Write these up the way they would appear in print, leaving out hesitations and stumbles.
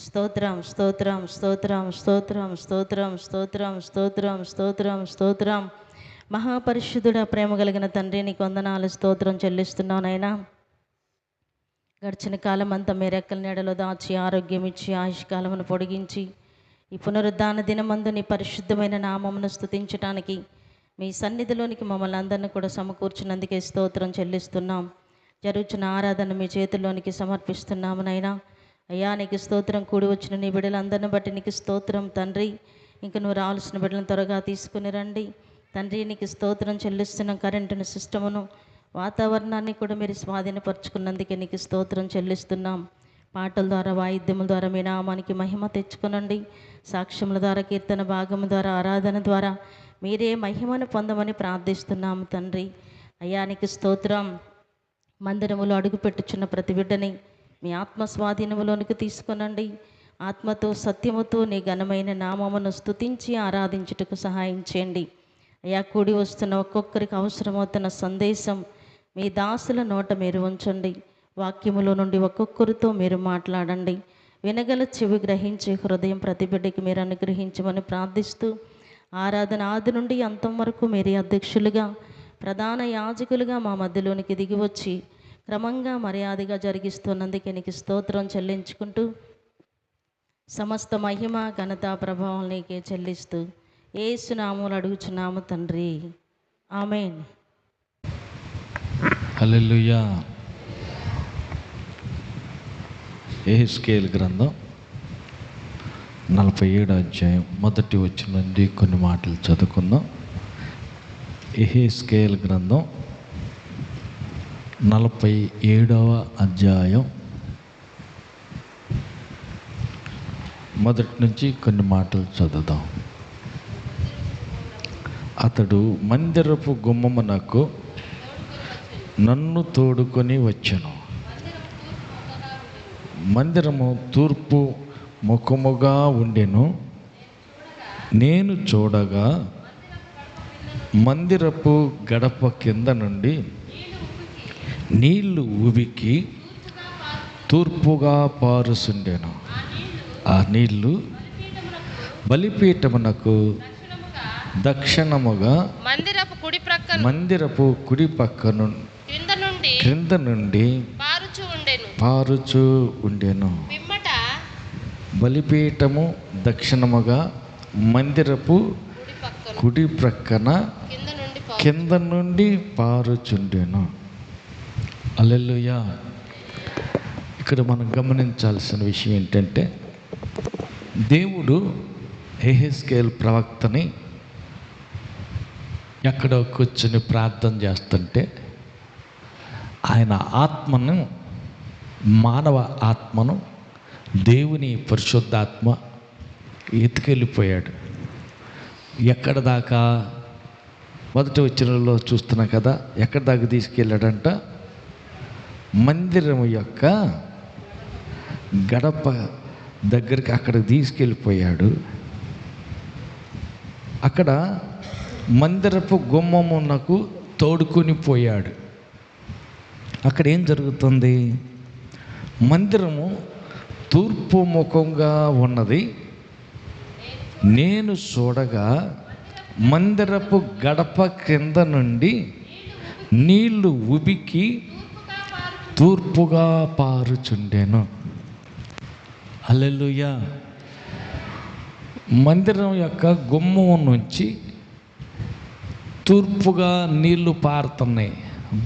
స్తోత్రం స్తోత్రం స్తోత్రం స్తోత్రం స్తోత్రం స్తోత్రం స్తోత్రం స్తోత్రం స్తోత్రం. మహాపరిశుద్ధుడ, ప్రేమ కలిగిన తండ్రి, నీకు వందనాలు, స్తోత్రం చెల్లిస్తున్నానైనా. గడిచిన కాలం అంతా మీ రెక్కల నీడలో దాచి ఆరోగ్యం ఇచ్చి ఆయుష్కాలమును పొడిగించి ఈ పునరుద్ధాన దినమందు నీ పరిశుద్ధమైన నామమును స్తుతించడానికి మీ సన్నిధిలోనికి మమ్మల్ని అందరినీ కూడా సమకూర్చినందుకే స్తోత్రం చెల్లిస్తున్నాం. జరుగుతున్న ఆరాధన మీ చేతుల్లోనికి సమర్పిస్తున్నాము నైనా. అయ్యా, నీకు స్తోత్రం. కూడి వచ్చిన నీ బిడ్డలందరిని బట్టి నీకు స్తోత్రం తండ్రి. ఇంక నువ్వు రావాల్సిన బిడ్డలను త్వరగా తీసుకుని రండి తండ్రి. నీకు స్తోత్రం చెల్లిస్తున్నాం. కరెంటును, సిస్టమును, వాతావరణాన్ని కూడా మీరు స్వాధీనపరుచుకున్నందుకే నీకు స్తోత్రం చెల్లిస్తున్నాం. పాటల ద్వారా, వాయిద్యముల ద్వారా మీ నామానికి మహిమ తెచ్చుకునండి. సాక్ష్యముల ద్వారా, కీర్తన భాగము ద్వారా, ఆరాధన ద్వారా మీరే మహిమను పొందమని ప్రార్థిస్తున్నాము తండ్రి. అయ్యా, నీకు స్తోత్రం. మందిరములో అడుగుపెట్టుచున్న ప్రతి బిడ్డని మీ ఆత్మ స్వాధీనములోనికి తీసుకునండి. ఆత్మతో, సత్యముతో నీ ఘనమైన నామమును స్తుతించి ఆరాధించుటకు సహాయం చేయండి. అయ్యా, కూడి వస్తున్న ఒక్కొక్కరికి అవసరమవుతున్న సందేశం మీ దాసుల నోట మీరు ఉంచండి. వాక్యములో నుండి ఒక్కొక్కరితో మీరు మాట్లాడండి. వినగల చెవి, గ్రహించే హృదయం ప్రతి బిడ్డకి మీరు అనుగ్రహించమని ప్రార్థిస్తూ, ఆరాధన ఆది నుండి అంతం వరకు మీరే అధ్యక్షులుగా, ప్రధాన యాజకులుగా మా మధ్యలోనికి దిగి వచ్చి క్రమంగా మర్యాదగా జరిగిస్తున్నందుకే నీకు స్తోత్రం చెల్లించుకుంటూ, సమస్త మహిమ, ఘనత, ప్రభావం నీకే చెల్లిస్తూ యేసు నామములో అడుగుచున్నాము తండ్రి, ఆమేన్. హల్లెలూయా. యెహెజ్కేలు గ్రంథం 47వ అధ్యాయం మొదటి వచనం నుండి కొన్ని మాటలు చదువుకుందాం. యెహెజ్కేలు గ్రంథం 47వ అధ్యాయం మొదటి నుంచి కొన్ని మాటలు చదువుదాం. అతడు మందిరపు గుమ్మమునకు నన్ను తోడుకొని వచ్చెను. మందిరము తూర్పు ముఖముగా ఉండెను. నేను చూడగా మందిరపు గడప కింద నుండి నీళ్లు ఉబికి తూర్పుగా పారుచుండెను. ఆ నీళ్లు బలిపీఠమునకు దక్షిణముగా మందిరపు కుడి పక్కను క్రింద నుండి పారుచు ఉండెను. బలిపీఠము దక్షిణముగా మందిరపు కుడి ప్రక్కన కింద నుండి పారుచుండెను. హల్లెలూయా. ఇక్కడ మనం గమనించాల్సిన విషయం ఏంటంటే, దేవుడు యెహెజ్కేలు ప్రవక్తని ఎక్కడో కూర్చొని ప్రార్థన చేస్తుంటే ఆయన ఆత్మను, మానవ ఆత్మను దేవుని పరిశుద్ధాత్మ ఎత్తుకెళ్ళిపోయాడు. ఎక్కడ దాకా? మొదటి వచనంలో చూస్తున్నాం కదా, ఎక్కడ దాకా తీసుకెళ్ళాడంట? మందిరం యొక్క గడప దగ్గరికి అక్కడికి తీసుకెళ్ళిపోయాడు. అక్కడ మందిరపు గుమ్మమునకు తోడుకొని పోయాడు. అక్కడ ఏం జరుగుతుంది? మందిరము తూర్పు ముఖంగా ఉన్నది. నేను చూడగా మందిరపు గడప కింద నుండి నీళ్లు ఉబికి తూర్పుగా పారుచుండెను. హల్లెలూయా. మందిరం యొక్క గుమ్మం నుంచి తూర్పుగా నీళ్లు పారుతున్నాయి.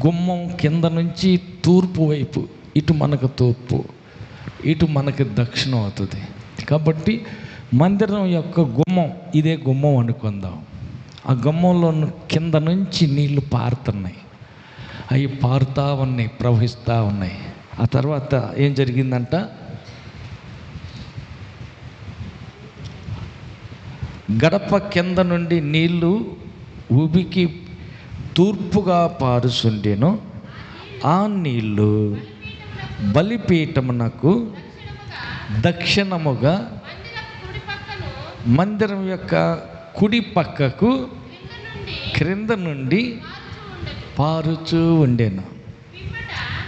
గుమ్మం కింద నుంచి తూర్పు వైపు, ఇటు మనకు తూర్పు, ఇటు మనకి దక్షిణం అవుతుంది. కాబట్టి మందిరం యొక్క గుమ్మం ఇదే గుమ్మం అనుకుందాం. ఆ గుమ్మంలో కింద నుంచి నీళ్లు పారుతున్నాయి. అవి పారుతూ ఉన్నాయి, ప్రవహిస్తూ ఉన్నాయి. ఆ తర్వాత ఏం జరిగిందంట? గడప కింద నుండి నీళ్లు ఉబికి తూర్పుగా పారుచుండెను. ఆ నీళ్లు బలిపీఠమునకు దక్షిణముగా మందిరం యొక్క కుడి పక్కకు క్రింద నుండి పారుచూ ఉండెను.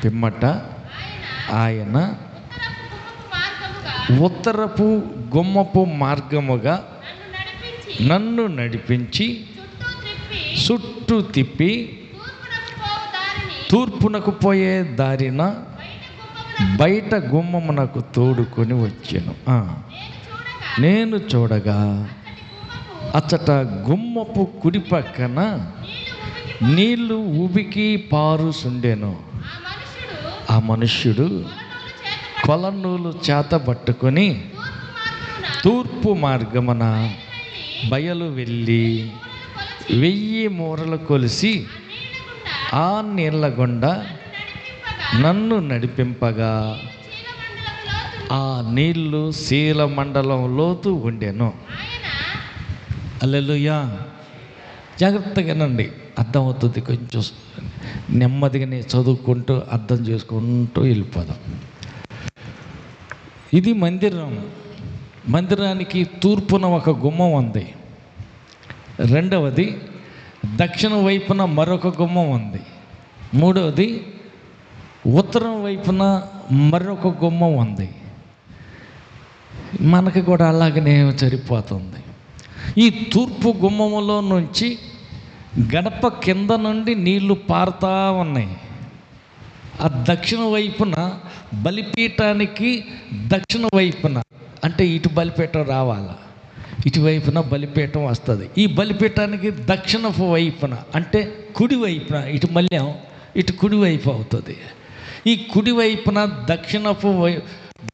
పిమ్మట ఆయన ఉత్తరపు గుమ్మపు మార్గముగా నన్ను నడిపించి చుట్టూ తిప్పి తూర్పునకు పోయే దారిన బయట గుమ్మమునకు తోడుకొని వచ్చాను. నేను చూడగా అచ్చట గుమ్మపు కుడి పక్కన నీళ్లు ఉబికి పారుసుండెను. ఆ మనుష్యుడు కొలనూలు చేత పట్టుకొని తూర్పు మార్గమున బయలు వెళ్ళి 1000 మూరలు కొలిసి ఆ నీళ్ల గుండా నన్ను నడిపింపగా ఆ నీళ్లు శీలమండలం లోతు ఉండెను. హల్లెలూయా. జాగ్రత్తగానండి, అర్థమవుతుంది. కొంచెం నెమ్మదిగానే చదువుకుంటూ అర్థం చేసుకుంటూ వెళ్ళిపోదాం. ఇది మందిరం. మందిరానికి తూర్పున ఒక గుమ్మం ఉంది. రెండవది దక్షిణ వైపున మరొక గుమ్మం ఉంది. మూడవది ఉత్తరం వైపున మరొక గుమ్మం ఉంది. మనకి కూడా అలాగనే సరిపోతుంది. ఈ తూర్పు గుమ్మములో నుంచి గడప కింద నుండి నీళ్లు పారుతూ ఉన్నాయి. ఆ దక్షిణ వైపున బలిపీఠానికి దక్షిణ వైపున, అంటే ఇటు బలిపీఠం రావాలా, ఇటువైపున బలిపీఠం వస్తుంది. ఈ బలిపీఠానికి దక్షిణపు వైపున, అంటే కుడి వైపున, ఇటు మల్యం ఇటు కుడివైపు అవుతుంది. ఈ కుడివైపున దక్షిణపు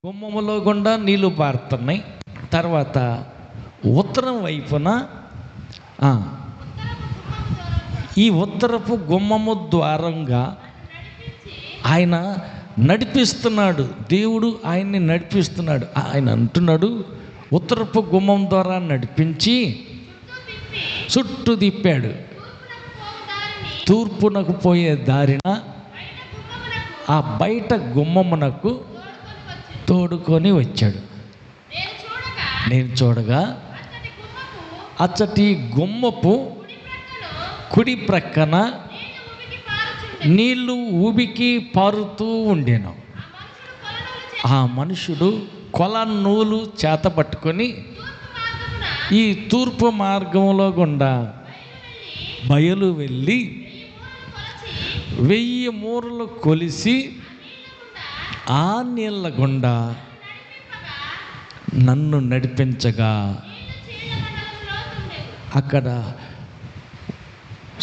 గుమ్మములో గుండా నీళ్లు పారుతున్నాయి. తర్వాత ఉత్తరం వైపున ఈ ఉత్తరపు గుమ్మము ద్వారంగా ఆయన నడిపిస్తున్నాడు. దేవుడు ఆయన్ని నడిపిస్తున్నాడు. ఆయన అంటున్నాడు, ఉత్తరపు గుమ్మం ద్వారా నడిపించి చుట్టూ తిప్పాడు. తూర్పునకు పోయే దారిన ఆ బయట గుమ్మమునకు తోడుకొని వచ్చాడు. నేను చూడగా అచ్చటి గుమ్మపు కుడి ప్రక్కన నీళ్లు ఊబికి పారుతూ ఉండేను. ఆ మనుషుడు కొలనూలు చేత పట్టుకొని ఈ తూర్పు మార్గంలో గుండా బయలు వెళ్ళి 1000 మూరలు కొలిసి ఆ నీళ్ళ గుండా నన్ను నడిపించగా అక్కడ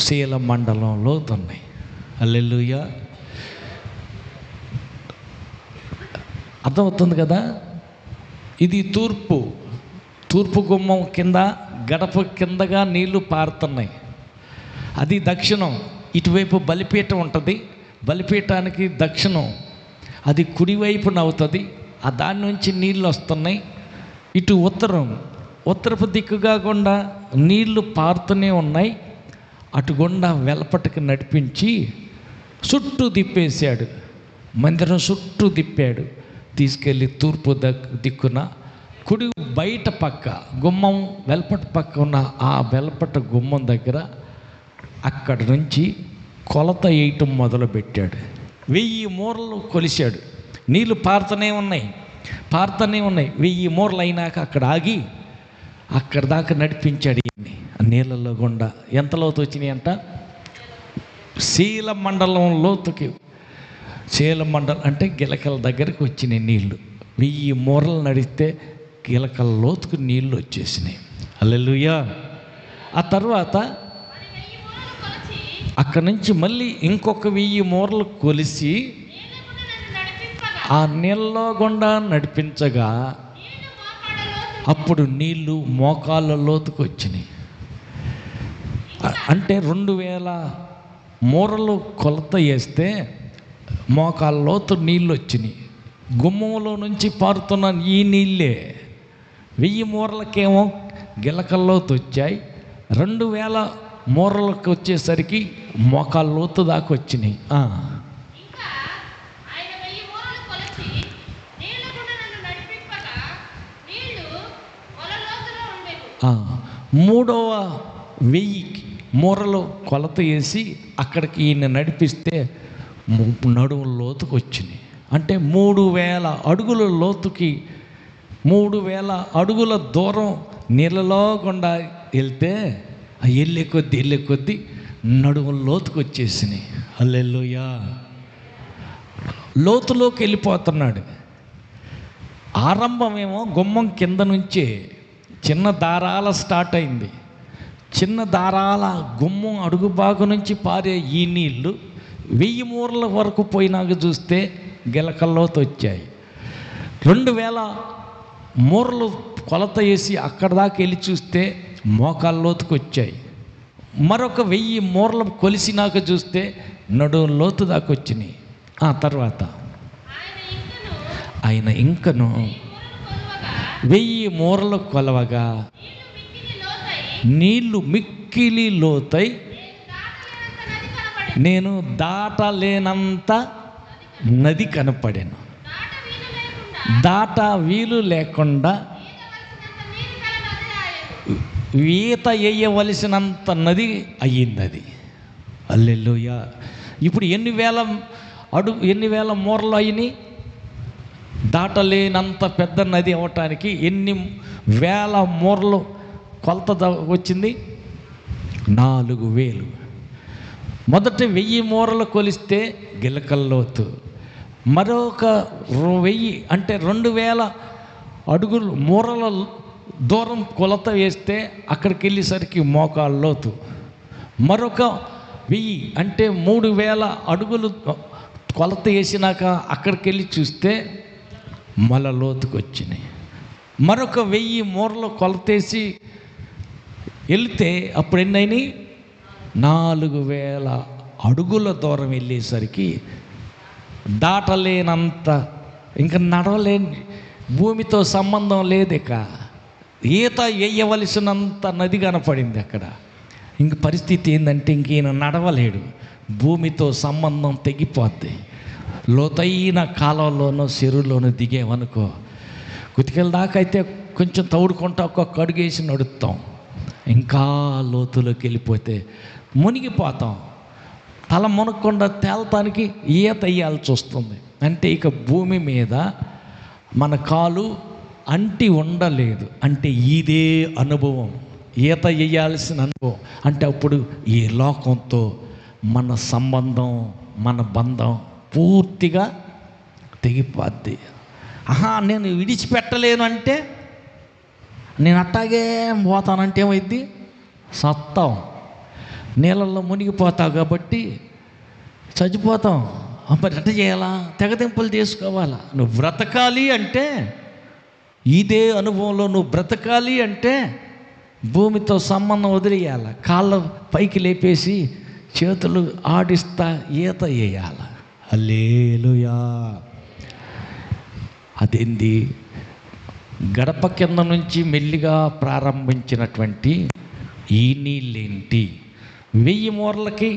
శీలమండలంలో ఉన్నాయి. హల్లెలూయా. అర్థమవుతుంది కదా. ఇది తూర్పు గుమ్మం కింద గడప కిందగా నీళ్లు పారుతున్నాయి. అది దక్షిణం. ఇటువైపు బలిపీఠం ఉంటుంది. బలిపీఠానికి దక్షిణం అది కుడివైపున అవుతుంది. ఆ దాని నుంచి నీళ్ళు వస్తున్నాయి. ఇటు ఉత్తరపు దిక్కుగా గుండా నీళ్లు పారుతూనే ఉన్నాయి. అటు గుండా వెలపటికి నడిపించి చుట్టూ తిప్పేశాడు. మందిరం చుట్టూ తిప్పాడు. తీసుకెళ్ళి తూర్పు దిక్కున కుడి బయట పక్క గుమ్మం వెలపటి పక్క ఉన్న ఆ వెలపట గుమ్మం దగ్గర అక్కడి నుంచి కొలత వేయటం మొదలుపెట్టాడు. 1000 మూరలు కొలిశాడు. నీళ్ళు పారుతూనే ఉన్నాయి. 1000 మూరలు అయినాక అక్కడ ఆగి అక్కడ దాకా నడిపించాడు. నీళ్ళల్లో గుండా ఎంత లోతు వచ్చినాయి అంట? శీలమండలం లోతుకి. శీలమండలం అంటే గిలకల దగ్గరికి వచ్చినాయి నీళ్ళు. 1000 మూరలు నడిస్తే గిలకల లోతుకు నీళ్ళు వచ్చేసినాయి. హల్లెలూయా. ఆ తర్వాత అక్కడి నుంచి మళ్ళీ ఇంకొక 1000 మూరలు కొలిసి ఆ నీళ్ళలో గుండా నడిపించగా అప్పుడు నీళ్ళు మోకాళ్ళ లోతుకు వచ్చినాయి. అంటే 2000 మూరలు కొలత వేస్తే మోకాళ్ళ లోతు నీళ్ళు వచ్చినాయి. గుమ్మంలో నుంచి పారుతున్న ఈ నీళ్ళే 1000 మూరలకేమో గిలకల్లోతు వచ్చాయి. 2000 మూరలకు వచ్చేసరికి మోకాళ్ళ లోతు దాకా వచ్చినాయి. మూడవ 1000 మూరలు కొలత వేసి అక్కడికి ఈయన నడిపిస్తే నడుము లోతుకు వచ్చినాయి. అంటే 3000 అడుగుల లోతుకి 3000 అడుగుల దూరం నీళ్ళలో గుండా వెళ్తే ఆ వెళ్ళే కొద్దీ నడుము లోతుకు వచ్చేసినాయి. హల్లెలూయా. లోతులోకి వెళ్ళిపోతున్నాడు. ఆరంభమేమో గుమ్మం కింద నుంచే చిన్న దారాల స్టార్ట్ అయింది. చిన్న దారాల గుమ్మం అడుగు భాగం నుంచి పారే ఈ నీళ్లు 1000 మూరల వరకు పోయినాక చూస్తే గిలకల్లోతు వచ్చాయి. 2000 మూరలు కొలత వేసి అక్కడ దాకా వెళ్ళి చూస్తే మోకాల్లోతుకు వచ్చాయి. మరొక 1000 మూరలు కొలిసినాక చూస్తే నడుము లోతు దాకా వచ్చినాయి. ఆ తర్వాత ఆయన ఇంకను 1000 మూరలు కొలవగా నీళ్లు మిక్కిలి లోతై నేను దాటలేనంత నది కనపడాను. దాట వీలు లేకుండా ఈత వేయవలసినంత నది అయ్యింది అది. హల్లెలూయా. ఇప్పుడు ఎన్ని వేల మూరలు అయినాయి? దాటలేనంత పెద్ద నది అవ్వటానికి ఎన్ని వేల మూరలు కొలత వచ్చింది? 4000. మొదట 1000 మూరలు కొలిస్తే గిలకల్లోతు, మరొక 1000 అంటే 2000 అడుగులు మూరల దూరం కొలత వేస్తే అక్కడికి వెళ్ళేసరికి మోకాళ్ళలోతు, మరొక 1000 అంటే 3000 అడుగులు కొలత వేసినాక అక్కడికి వెళ్ళి చూస్తే మల లోతుకు వచ్చినాయి. మరొక 1000 మూరలు కొలతేసి వెళితే అప్పుడు ఎన్నైనాయి? 4000 అడుగుల దూరం వెళ్ళేసరికి దాటలేనంత, ఇంకా నడవలేని, భూమితో సంబంధం లేదు, ఇక ఈత వేయవలసినంత నది కనపడింది అక్కడ. ఇంక పరిస్థితి ఏంటంటే ఇంక ఈయన నడవలేడు, భూమితో సంబంధం తెగిపోద్ది. లోతైన కాలంలోనో చెరువులోనో దిగేమనుకో, కుతికల దాకా అయితే కొంచెం తౌడుకుంటా ఒక్కొక్క అడుగు వేసి నడుస్తాం. ఇంకా లోతులోకి వెళ్ళిపోతే మునిగిపోతాం. తల మునగకుండా తేలటానికి ఈత వేయాల్సి వస్తుంది. అంటే ఇక భూమి మీద మన కాలు అంటి ఉండలేదు. అంటే ఇదే అనుభవం, ఈత వేయాల్సిన అనుభవం. అంటే అప్పుడు ఈ లోకంతో మన సంబంధం, మన బంధం పూర్తిగా తెగిపోద్ది. నేను విడిచిపెట్టలేను అంటే, నేను అట్టాగే పోతానంటే ఏమైద్ది? సత్తాం, నీళ్ళల్లో మునిగిపోతావు కాబట్టి చచ్చిపోతాం. మరి ఎట్ట చేయాలా? తెగతింపులు చేసుకోవాలా? నువ్వు బ్రతకాలి అంటే, ఇదే అనుభవంలో నువ్వు బ్రతకాలి అంటే భూమితో సంబంధం వదిలేయాల, కాళ్ళ పైకి లేపేసి చేతులు ఆడిస్తా ఈత వేయాల. హల్లెలూయా. అదేంది? గడప కింద నుంచి మెల్లిగా ప్రారంభించినటువంటి ఈ నీళ్ళేంటి? 1000 మూరలకి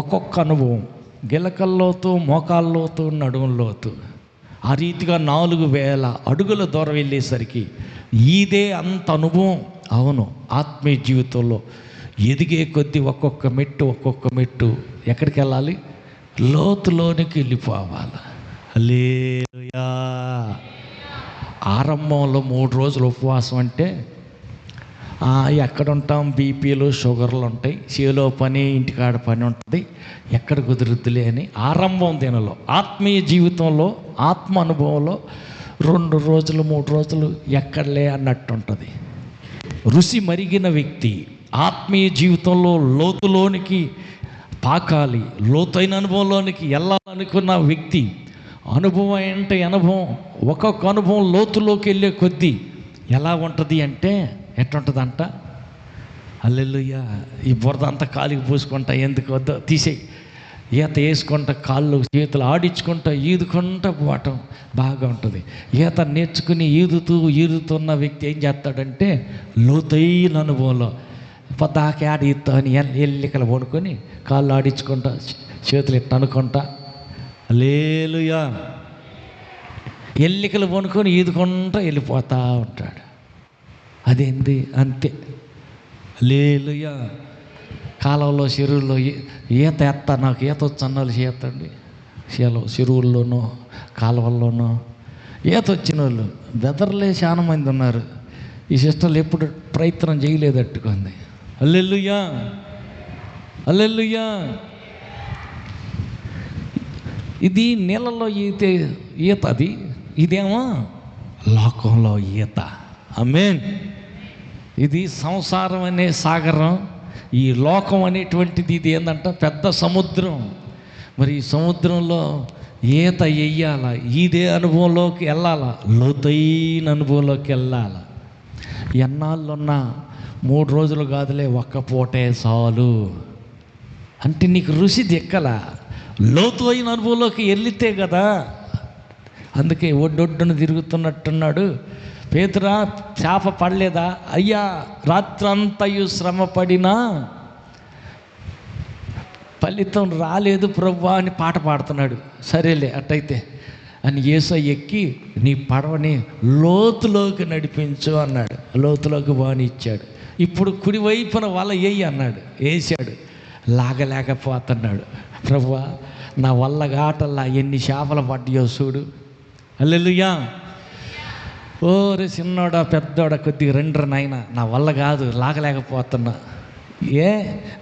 ఒక్కొక్క అనుభవం, గిలకల్లోతు, మోకాల్లోతు, నడుములోతు. ఆ రీతిగా 4000 అడుగుల దూరం వెళ్ళేసరికి ఇదే అంత అనుభవం. అవును, ఆత్మీయ జీవితంలో ఎదిగే కొద్దీ ఒక్కొక్క మెట్టు ఎక్కడికి వెళ్ళాలి? లోతులోనికి వెళ్ళిపోవాలి. హల్లెలూయా. ఆరంభంలో 3 రోజులు ఉపవాసం అంటే ఎక్కడ ఉంటాం? బీపీలు, షుగర్లు ఉంటాయి, చేలో పని, ఇంటికాడ పని ఉంటుంది, ఎక్కడ కుదురుద్దులే అని ఆరంభం దినలో. ఆత్మీయ జీవితంలో, ఆత్మ అనుభవంలో 2 రోజులు 3 రోజులు ఎక్కడలే అన్నట్టు ఉంటుంది. రుచి మరిగిన వ్యక్తి ఆత్మీయ జీవితంలో లోతులోనికి పాకాలి, లోతైన అనుభవంలోనికి వెళ్ళాలనుకున్న వ్యక్తి, అనుభవం అంటే అనుభవం, ఒక్కొక్క అనుభవం లోతులోకి వెళ్ళే కొద్దీ ఎలా ఉంటుంది అంటే, ఎట్టుంటుందంట? హల్లెలూయా. ఈ బురద అంతా కాలికి పూసుకుంటా, ఎందుకు వద్దో తీసేయి, ఈత వేసుకుంటా, కాళ్ళు చేతులు ఆడించుకుంటా, ఈదుకుంటా పోవటం బాగా ఉంటుంది. ఈత నేర్చుకుని ఈదుతున్న వ్యక్తి ఏం చేస్తాడంటే, లోతైన అనుభవంలో పొద్దాకే ఆడి ఈదుతాని ఎల్లికలు పడుకొని కాళ్ళు ఆడించుకుంటా, చేతులు ఇట్ట అనుకుంటా, హల్లెలూయా, ఎల్లికలు పడుకొని ఈదుకుంటా వెళ్ళిపోతూ ఉంటాడు. అదేంది? అంతే. హల్లెలూయా. కాలంలో చెరువుల్లో ఈత ఎత్తా, నాకు ఈత వచ్చు అన్నాళ్ళు చేస్తండి, చెరువుల్లోనో కాలువల్లోనో ఈత వచ్చిన వాళ్ళు బెదర్లే చాలా మంది ఉన్నారు. ఈ సిస్టర్లు ఎప్పుడు ప్రయత్నం చేయలేదట్టుకుంది. హల్లెలూయా, హల్లెలూయా. ఇది నీళ్ళలో ఈత అది, ఇదేమో లోకంలో ఈత. ఆమేన్. ఇది సంసారం అనే సాగరం, ఈ లోకం అనేటువంటిది ఇది ఏంటంటే పెద్ద సముద్రం. మరి ఈ సముద్రంలో ఈత వెయ్యాల, ఇదే అనుభవంలోకి వెళ్ళాల, లోతైన అనుభవంలోకి వెళ్ళాల. ఎన్నాళ్ళున్నా 3 రోజులు కాదులే, ఒక్క పూటే చాలు అంటే నీకు రుచి దిక్కల, లోతు అయిన అనుభవంలోకి వెళితే కదా. అందుకే ఒడ్డొడ్డును తిరుగుతున్నట్టున్నాడు పేతురా, చేప పడలేదా? అయ్యా రాత్రంతయు శ్రమ పడినా ఫలితం రాలేదు ప్రభువా అని పాట పాడుతున్నాడు. సరేలే అట్టయితే అని యేసయ్య ఎక్కి నీ పడవని లోతులోకి నడిపించు అన్నాడు. లోతులోకి బానిచ్చాడు. ఇప్పుడు కుడివైపున వల వేయి అన్నాడు. వేసాడు. లాగలేకపోతున్నాడు. ప్రభువా నా వల్ల గాటల్లా ఎన్ని చేపలు పడ్డాయో చూడు. హల్లెలూయా. ఓరే చిన్నోడా పెద్దోడా కొద్దిగా రెండ్ర నాయన, నా వల్ల కాదు, లాగలేకపోతున్నా.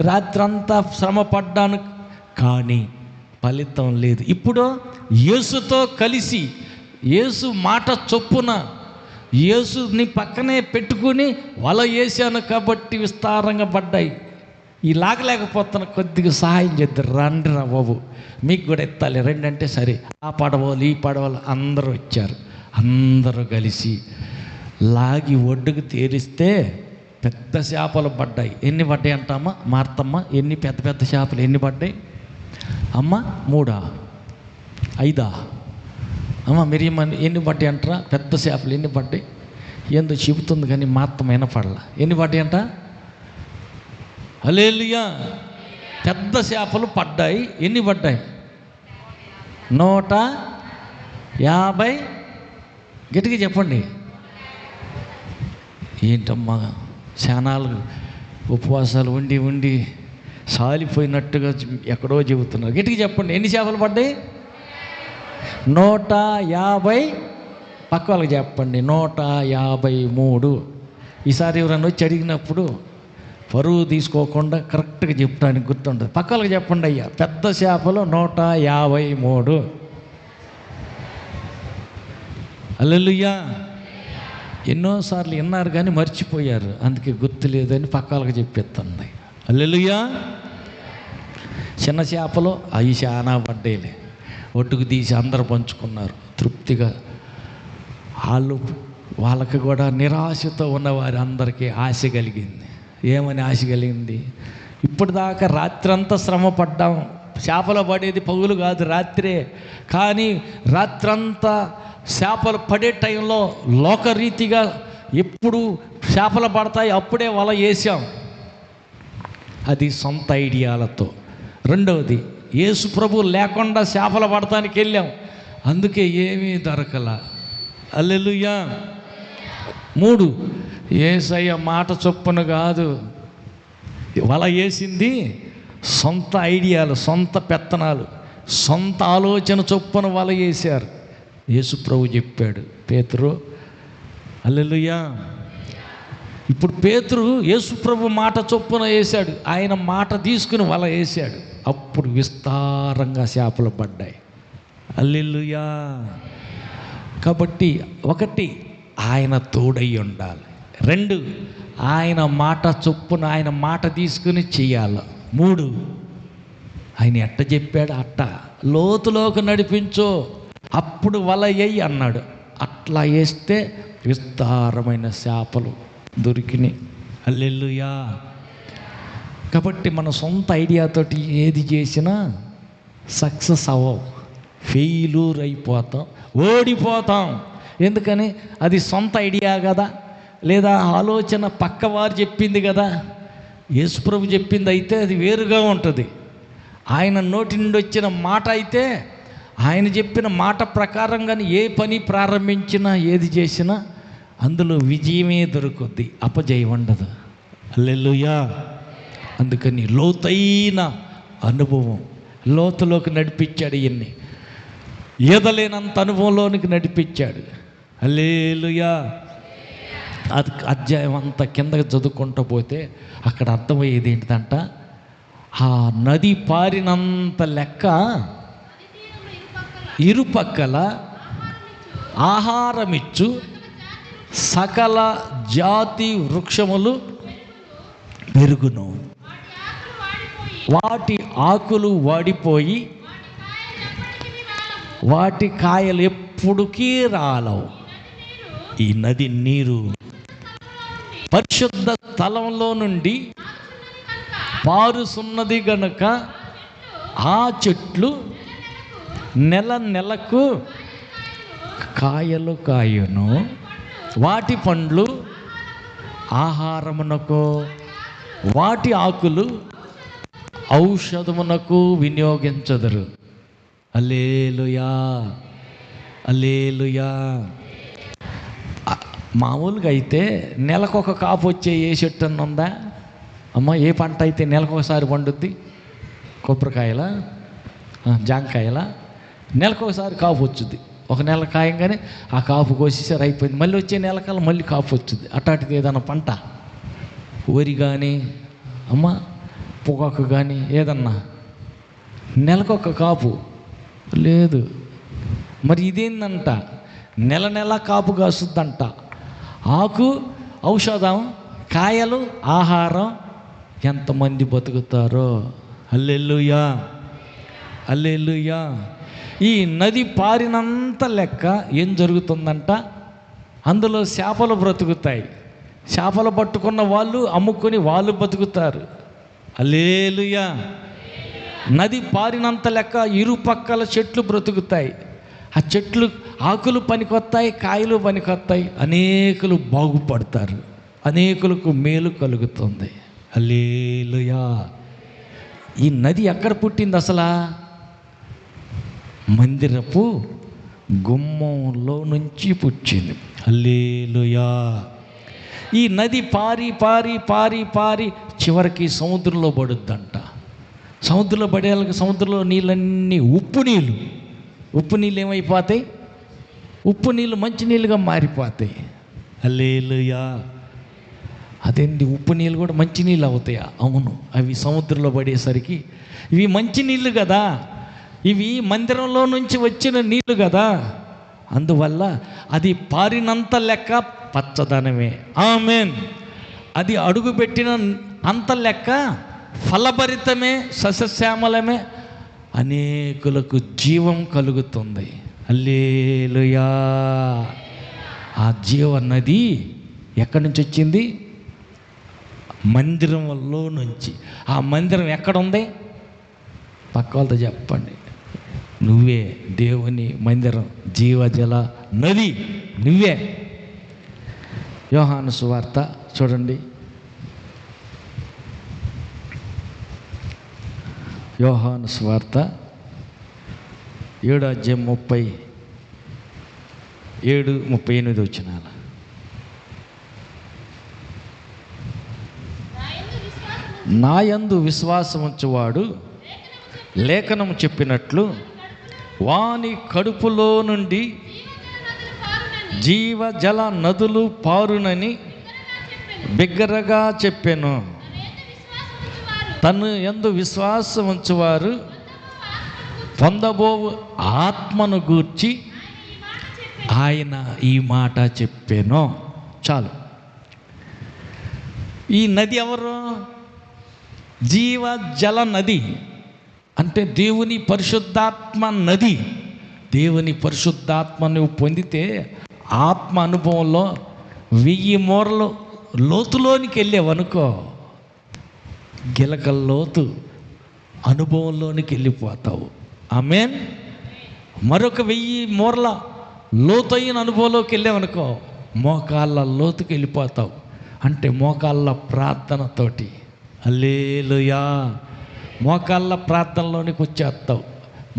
రాత్రంతా శ్రమ పడ్డాను కానీ ఫలితం లేదు. ఇప్పుడు యేసుతో కలిసి, యేసు మాట చొప్పున యేసుని పక్కనే పెట్టుకుని వల వేసాను కాబట్టి విస్తారంగా పడ్డాయి. ఈ లాగలేకపోతున్నా, కొద్దిగా సహాయం చేద్దరు, రండి రా బాబు మీకు కూడా ఎత్తాలి రండి అంటే సరే. ఆ పడవలు ఈ పడవలు అందరూ వచ్చారు. అందరూ కలిసి లాగి ఒడ్డుకు తేరిస్తే పెద్ద చేపలు పడ్డాయి. ఎన్ని పడ్డాయి అంటామా మార్తమ్మ? ఎన్ని పెద్ద పెద్ద చేపలు ఎన్ని పడ్డాయి అమ్మ? 3 5 అమ్మ మిరియమ్మ ఎన్ని పడ్డాయి అంటారా? పెద్ద చేపలు ఎన్ని పడ్డాయి? ఏందో చెబుతుంది కానీ మార్తమ్మ వినపడలా. ఎన్ని పడ్డాయి అంట? హల్లెలూయా. పెద్ద చేపలు పడ్డాయి. ఎన్ని పడ్డాయి? 150. గట్టిగా చెప్పండి. ఏంటమ్మా శానాలు ఉపవాసాలు ఉండి ఉండి సాలిపోయినట్టుగా ఎక్కడో చెబుతున్నారు. గట్టిగా చెప్పండి. ఎన్ని చేపలు పడ్డాయి? 150. పక్క వాళ్ళకి చెప్పండి 153. ఈసారి ఎవరైనా వచ్చి అడిగినప్పుడు పరువు తీసుకోకుండా కరెక్ట్గా చెప్పడానికి గుర్తుంటుంది. పక్క వాళ్ళకి చెప్పండి అయ్యా పెద్ద చేపలు 153. హల్లెలూయా. ఎన్నోసార్లు విన్నారు కానీ మర్చిపోయారు, అందుకే గుర్తు లేదని పక్క వాళ్ళకి చెప్పేస్తుంది. హల్లెలూయా. చిన్న చేపలు అవి చాలా పడ్డాయిలే, ఒడ్డుకు తీసి అందరూ పంచుకున్నారు తృప్తిగా. వాళ్ళకి కూడా నిరాశతో ఉన్నవారి అందరికీ ఆశ కలిగింది. ఏమని ఆశ కలిగింది? ఇప్పటిదాకా రాత్రంతా శ్రమ పడ్డాం, చేపలు పడేది పగులు కాదు రాత్రే, కానీ రాత్రంతా చేపలు పడే టైంలో లోకరీతిగా ఎప్పుడు చేపలు పడతాయి అప్పుడే వల వేసాం. అది సొంత ఐడియాలతో. రెండవది యేసు ప్రభు లేకుండా చేపలు పడటానికి వెళ్ళాం, అందుకే ఏమీ దొరకల. హల్లెలూయా. 3 యేసయ్య మాట చొప్పున కాదు వల వేసింది, సొంత ఐడియాలు, సొంత పెత్తనాలు, సొంత ఆలోచన చొప్పున వల వేశారు. యేసు ప్రభు చెప్పాడు పేతురు. హల్లెలూయా. ఇప్పుడు పేతురు యేసు ప్రభు మాట చొప్పున వేశాడు, ఆయన మాట తీసుకుని వల వేశాడు. అప్పుడు విస్తారంగా చేపలు పడ్డాయి. హల్లెలూయా. కాబట్టి 1 ఆయన తోడై ఉండాలి. 2 ఆయన మాట చొప్పున ఆయన మాట తీసుకుని చెయ్యాలి. 3 ఆయన ఎట్ట చెప్పాడు అట్ట లోతులోకి నడిపించో, అప్పుడు వల వేయి అన్నాడు. అట్లా వేస్తే విస్తారమైన చేపలు దొరికినాయి. హల్లెలూయా. కాబట్టి మన సొంత ఐడియాతోటి ఏది చేసినా సక్సెస్ అవ్వం, ఫెయిల్యూర్ అయిపోతాం, ఓడిపోతాం. ఎందుకని? అది సొంత ఐడియా కదా, లేదా ఆలోచన పక్కవారు చెప్పింది కదా. యేసుప్రభు చెప్పింది అయితే అది వేరుగా ఉంటుంది. ఆయన నోటి నుండి వచ్చిన మాట అయితే, ఆయన చెప్పిన మాట ప్రకారంగానే ఏ పని ప్రారంభించినా ఏది చేసినా అందులో విజయమే దొరుకుద్ది, అపజయం ఉండదు. హల్లెలూయా. అందుకని లోతైన అనుభవం, లోతులోకి నడిపించాడు. ఈదలేనంత అనుభవంలోనికి నడిపించాడు. హల్లెలూయా. అది అధ్యాయం అంతా కిందకి చదువుకుంటూ పోతే అక్కడ అర్థమయ్యేది ఏంటిదంట, ఆ నది పారినంత లెక్క ఇరుపక్కల ఆహారమిచ్చు సకల జాతి వృక్షములు పెరుగును, వాటి ఆకులు వాడిపోయి వాటి కాయలు ఎప్పుడుకీ రాలవు. ఈ నది నీరు పరిశుద్ధ స్థలంలో నుండి పారుసున్నది గనుక ఆ చెట్లు నెల నెలకు కాయలు కాయును, వాటి పండ్లు ఆహారమునకు, వాటి ఆకులు ఔషధమునకు వినియోగించదరు. హల్లెలూయా, హల్లెలూయా. మామూలుగా అయితే నెలకొక కాపు వచ్చే ఏ చెట్టు అన్న ఉందా అమ్మ? ఏ పంట అయితే నెలకొకసారి పండుద్ది? కొబ్బరికాయలా, జాంకాయలా? నెలకొకసారి కాపు వచ్చుద్ది. ఒక నెల కాయంగానే ఆ కాపు కోసేసారు, అయిపోయింది. మళ్ళీ వచ్చే నెలకాలం మళ్ళీ కాపు వచ్చుద్ది. అట్లాంటిది ఏదన్నా పంట, వరి కానీ అమ్మ పొగాకు కానీ ఏదన్నా నెలకొక కాపు లేదు. మరి ఇదేందంట, నెల నెల కాపు కాసుద్దంట. ఆకు ఔషధం, కాయలు ఆహారం. ఎంతమంది బతుకుతారో. హల్లెలూయా, హల్లెలూయా. ఈ నది పారినంత లెక్క ఏం జరుగుతుందంట, అందులో చేపలు బ్రతుకుతాయి. చేపలు పట్టుకున్న వాళ్ళు అమ్ముకొని వాళ్ళు బతుకుతారు. హల్లెలూయా. నది పారినంత లెక్క ఇరుపక్కల చెట్లు బ్రతుకుతాయి. ఆ చెట్లు ఆకులు పనికొస్తాయి, కాయలు పనికొస్తాయి. అనేకులు బాగుపడతారు, అనేకులకు మేలు కలుగుతుంది. హల్లెలూయా. ఈ నది ఎక్కడ పుట్టింది అసలు? మందిరపు గుమ్మంలో నుంచి పుట్టింది. హల్లెలూయా. ఈ నది పారి పారి పారి పారి చివరికి సముద్రంలో పడుద్దంట. సముద్రంలో పడేళ్ళకి సముద్రంలో నీళ్ళన్నీ ఉప్పు నీళ్ళు. ఉప్పు నీళ్ళు ఏమైపోతాయి? ఉప్పు నీళ్ళు మంచి నీళ్ళుగా మారిపోతాయి. హల్లెలూయా. అదేంటి, ఉప్పు నీళ్ళు కూడా మంచి నీళ్ళు అవుతాయా? అవును. అవి సముద్రంలో పడేసరికి ఇవి మంచి నీళ్ళు కదా, ఇవి మందిరంలో నుంచి వచ్చిన నీళ్ళు కదా, అందువల్ల అది పారినంత లెక్క పచ్చదనమే. ఆమేన్. అది అడుగుపెట్టిన అంత లెక్క ఫలభరితమే, సస్యశ్యామలమే, అనేకులకు జీవం కలుగుతుంది. హల్లెలూయా. ఆ జీవ నది ఎక్కడి నుంచి వచ్చింది? మందిరంలో నుంచి. ఆ మందిరం ఎక్కడుంది? పక్క వాళ్ళతో చెప్పండి. నువ్వే దేవుని మందిరం, జీవజల నది నువ్వే. యోహాను సువార్త చూడండి. యోహాను సువార్త 7వ అధ్యాయం 37-38 వచనాలు. నా యందు విశ్వాసం ఉంచువాడు లేఖనము చెప్పినట్లు వాని కడుపులో నుండి జీవజల నదులు పారునని బిగ్గరగా చెప్పెను. తను యందు విశ్వాసం ఉంచువారు పొందబోవు ఆత్మను గూర్చి ఆయన ఈ మాట చెప్పెను. చాలు. ఈ నది ఎవరు? జీవజల నది అంటే దేవుని పరిశుద్ధాత్మ నది. దేవుని పరిశుద్ధాత్మ నువ్వు పొందితే ఆత్మ అనుభవంలో 1000 మూరలు లోతులోనికి వెళ్ళావనుకో, గిలకల లోతు అనుభవంలోనికి వెళ్ళిపోతావు. ఆమేన్. మరొక 1000 మూరల లోతైన అనుభవంలోకి వెళ్ళావనుకో, మోకాళ్ళ లోతుకి వెళ్ళిపోతావు. అంటే మోకాళ్ళ ప్రార్థనతోటి. హల్లెలూయా. మోకాళ్ళ ప్రార్థనలోనికి వచ్చేస్తావు.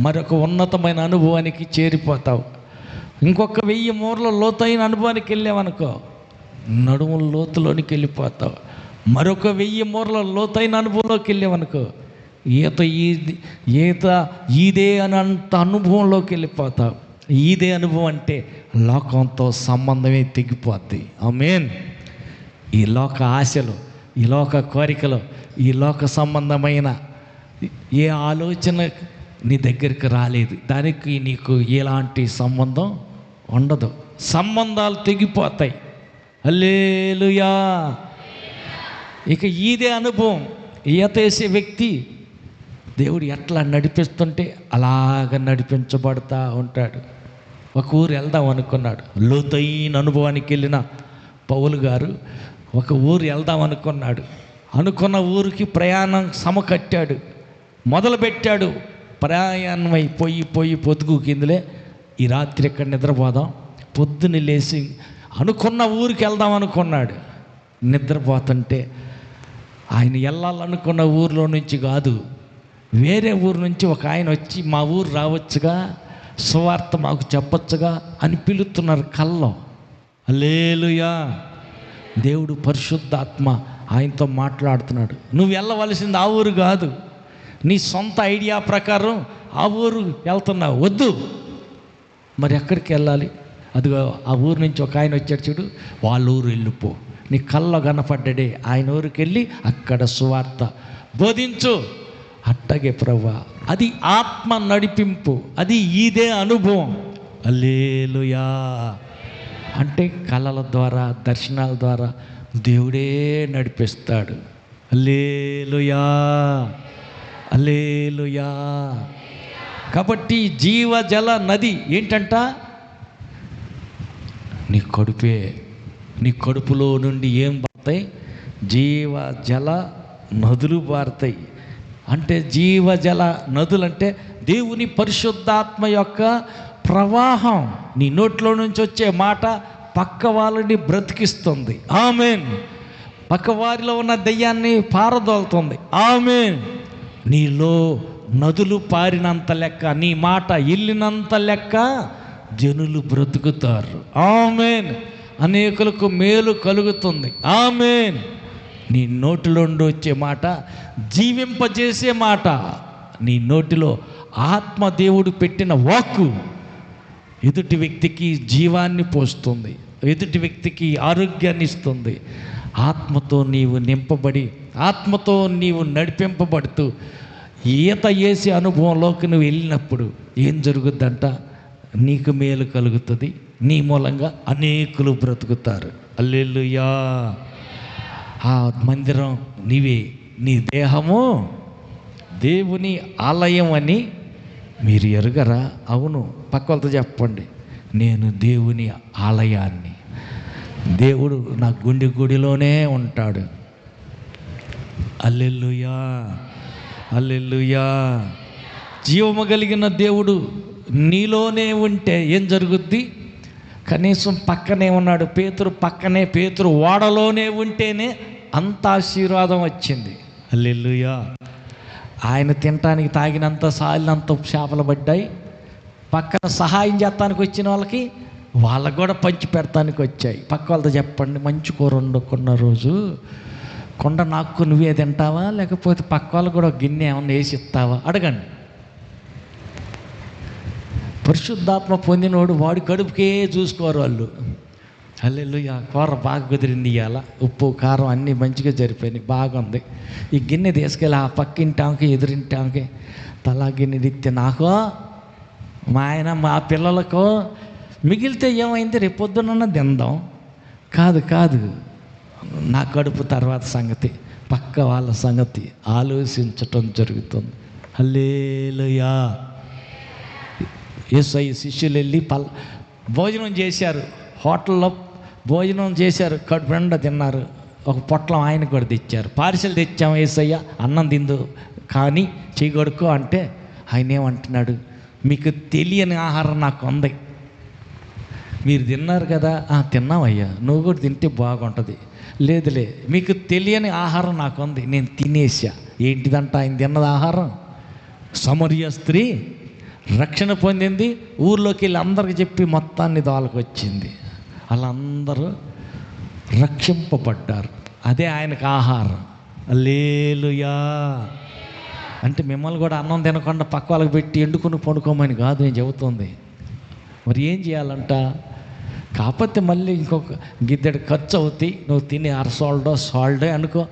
మరొక ఉన్నతమైన అనుభవానికి చేరిపోతావు. ఇంకొక 1000 మూరల లోతైన అనుభవానికి వెళ్ళావనుకో, నడుము లోతులోనికి వెళ్ళిపోతావు. మరొక 1000 మూరల లోతైన అనుభవంలోకి వెళ్ళావనుకో, ఈత ఇదే అని అంత అనుభవంలోకి వెళ్ళిపోతావు. ఇదే అనుభవం అంటే లోకంతో సంబంధమే తెగిపోద్ది. ఆమేన్. ఈ లోక ఆశలు, ఈ లోక కోరికలు, ఈ లోక సంబంధమైన ఏ ఆలోచన నీ దగ్గరికి రాలేదు, దానికి నీకు ఎలాంటి సంబంధం ఉండదు. సంబంధాలు తెగిపోతాయి. హల్లెలూయా. ఇక ఇదే అనుభవం ఈత వేసే వ్యక్తి దేవుడు ఎట్లా నడిపిస్తుంటే అలాగ నడిపించబడతా ఉంటాడు. ఒక ఊరు వెళ్దాం అనుకున్నాడు. లోతైన అనుభవానికి వెళ్ళిన పౌలు గారు ఒక ఊరు వెళ్దాం అనుకున్నాడు. అనుకున్న ఊరికి ప్రయాణం సమకట్టాడు, మొదలుపెట్టాడు. ప్రయాణం అయిపోయి పొద్దుగు కిందలే ఈ రాత్రి ఎక్కడ నిద్రపోదాం, పొద్దున్న లేచి అనుకున్న ఊరికి వెళ్దాం అనుకున్నాడు. నిద్రపోతుంటే ఆయన వెళ్ళాలనుకున్న ఊరిలో నుంచి కాదు, వేరే ఊరు నుంచి ఒక ఆయన వచ్చి మా ఊరు రావచ్చుగా, సువార్త మాకు చెప్పొచ్చుగా అని పిలుస్తున్నారు కల్లో. హల్లెలూయా. దేవుడు పరిశుద్ధాత్మ ఆయనతో మాట్లాడుతున్నాడు. నువ్వు వెళ్ళవలసింది ఆ ఊరు కాదు, నీ సొంత ఐడియా ప్రకారం ఆ ఊరు వెళ్తున్నావు, వద్దు. మరి ఎక్కడికి వెళ్ళాలి? అదిగో ఆ ఊరు నుంచి ఒక ఆయన వచ్చాడు చూడు, వాళ్ళ ఊరు వెళ్ళిపో. నీ కళ్ళ కనపడ్డాడే ఆయన ఊరికి వెళ్ళి అక్కడ సువార్త బోధించు. అట్టగే ప్రభువా, అది ఆత్మ నడిపింపు, అది ఇదే అనుభవం. హల్లెలూయా. అంటే కళల ద్వారా, దర్శనాల ద్వారా దేవుడే నడిపిస్తాడు. హల్లెలూయా, హల్లెలూయా. కాబట్టి జీవజల నది ఏంటంట? నీ కడుపే. నీ కడుపులో నుండి ఏం పారుతాయి? జీవజల నదులు పారుతాయి. అంటే జీవజల నదులు అంటే దేవుని పరిశుద్ధాత్మ యొక్క ప్రవాహం. నీ నోట్లో నుంచి వచ్చే మాట పక్క వాళ్ళని బ్రతికిస్తుంది. ఆమేన్. పక్క వారిలో ఉన్న దయ్యాన్ని పారదోలుతుంది. ఆమేన్. నీలో నదులు పారినంత లెక్క, నీ మాట వెళ్ళినంత లెక్క జనులు బ్రతుకుతారు. ఆమేన్. అనేకులకు మేలు కలుగుతుంది. ఆమేన్. నీ నోటిలోండి వచ్చే మాట జీవింపజేసే మాట. నీ నోటిలో ఆత్మదేవుడు పెట్టిన వాక్కు ఎదుటి వ్యక్తికి జీవాన్ని పోస్తుంది, ఎదుటి వ్యక్తికి ఆరోగ్యాన్ని ఇస్తుంది. ఆత్మతో నీవు నింపబడి, ఆత్మతో నీవు నడిపింపబడుతూ ఈత వేసే అనుభవంలోకి నువ్వు వెళ్ళినప్పుడు ఏం జరుగుద్దంట? నీకు మేలు కలుగుతుంది, నీ మూలంగా అనేకులు బ్రతుకుతారు. హల్లెలూయా. ఆ మందిరం నీవే, నీ దేహము దేవుని ఆలయం అని మీరు ఎరుగరా? అవును. పక్కలతో చెప్పండి, నేను దేవుని ఆలయాన్ని. దేవుడు నా గుడిలోనే ఉంటాడు. హల్లెలూయా, హల్లెలూయా. జీవము కలిగిన దేవుడు నీలోనే ఉంటే ఏం జరుగుద్ది? కనీసం పక్కనే ఉన్నాడు పేతురు, పక్కనే పేతురు ఓడలోనే ఉంటేనే అంత ఆశీర్వాదం వచ్చింది. హల్లెలూయా. ఆయన తినటానికి తాగినంత సాలినంత చేపలు పడ్డాయి. పక్కన సహాయం చేస్తానికి వచ్చిన వాళ్ళకి కూడా పంచి పెడతానికి వచ్చాయి. పక్క వాళ్ళతో చెప్పండి, మంచి కూర వండుకున్న రోజు కొండ నాకు నువ్వే తింటావా, లేకపోతే పక్క వాళ్ళు కూడా గిన్నె ఏమన్నా వేసి ఇస్తావా అడగండి. పరిశుద్ధాత్మ పొందినోడు వాడి కడుపుకే చూసుకోరు వాళ్ళు. హల్లెలూయా. కూర బాగా కుదిరింది, ఇవాళ ఉప్పు కారం అన్నీ మంచిగా జరిపోయినాయి, బాగుంది. ఈ గిన్నె తీసుకెళ్ళి ఆ పక్కింటాంకి ఎదురింటాంకి తలా గిన్నె తిత్తే నాకు, మా ఆయన, మా పిల్లలకు మిగిలితే ఏమైంది రేపు పొద్దున్న తిందాం. కాదు, నా కడుపు తర్వాత సంగతి, పక్క వాళ్ళ సంగతి ఆలోచించటం జరుగుతుంది. హల్లెలూయా. యేసయ్య శిష్యులు వెళ్ళి భోజనం చేశారు, హోటల్లో భోజనం చేశారు, కడుపు నిండా తిన్నారు. ఒక పొట్లం ఆయనకు కూడా తెచ్చారు. పార్సెల్ తెచ్చాము యేసయ్య, అన్నం తిందు కానీ చేయగొడుకో అంటే ఆయన ఏమంటున్నాడు? మీకు తెలియని ఆహారం నాకు ఉంది, మీరు తిన్నారు కదా. తిన్నామయ్యా, నువ్వు కూడా తింటే బాగుంటుంది. లేదులే, మీకు తెలియని ఆహారం నాకు ఉంది, నేను తినేసా. ఏంటిదంట ఆయన తిన్నది ఆహారం? సమరయ స్త్రీ రక్షణ పొందింది, ఊర్లోకి వెళ్ళి అందరికి చెప్పి మొత్తాన్ని దోలకు వాళ్ళందరూ రక్షింపబడ్డారు. అదే ఆయనకు ఆహారం. హల్లెలూయా. అంటే మిమ్మల్ని కూడా అన్నం తినకుండా పక్క వాళ్ళకి పెట్టి ఎండుకుని పడుకోమని కాదు నేను చెబుతుంది. మరి ఏం చేయాలంట? కాకపోతే మళ్ళీ ఇంకొక గిద్దెడు ఖర్చు అవుతాయి, నువ్వు తినే సాల్డో అనుకో,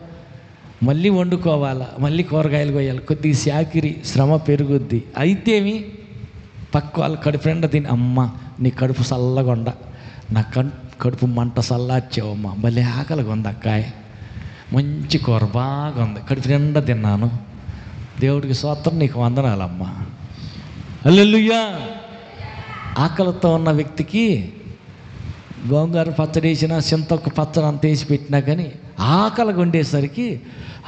మళ్ళీ వండుకోవాలా, మళ్ళీ కూరగాయలు కొయ్యాలి, కొద్దిగా శాకిరి శ్రమ పెరుగుద్ది. అయితేమి పక్క వాళ్ళ కడుపు నిండా తిని, అమ్మ నీ కడుపు చల్లగొండ, నా కడుపు మంట చల్లార్చావమ్మ, భలే ఆకలిగా ఉంది అక్కాయ్, మంచి కూర బాగా ఉంది, కడుపు నిండా తిన్నాను, దేవుడికి స్తోత్రం, నీకు వందనాలమ్మా, హల్లెలూయా. ఆకలితో ఉన్న వ్యక్తికి గోంగూర పచ్చడి వేసినా, చింతొక్క పచ్చడి అంత వేసి పెట్టినా కానీ ఆకలిగా ఉండేసరికి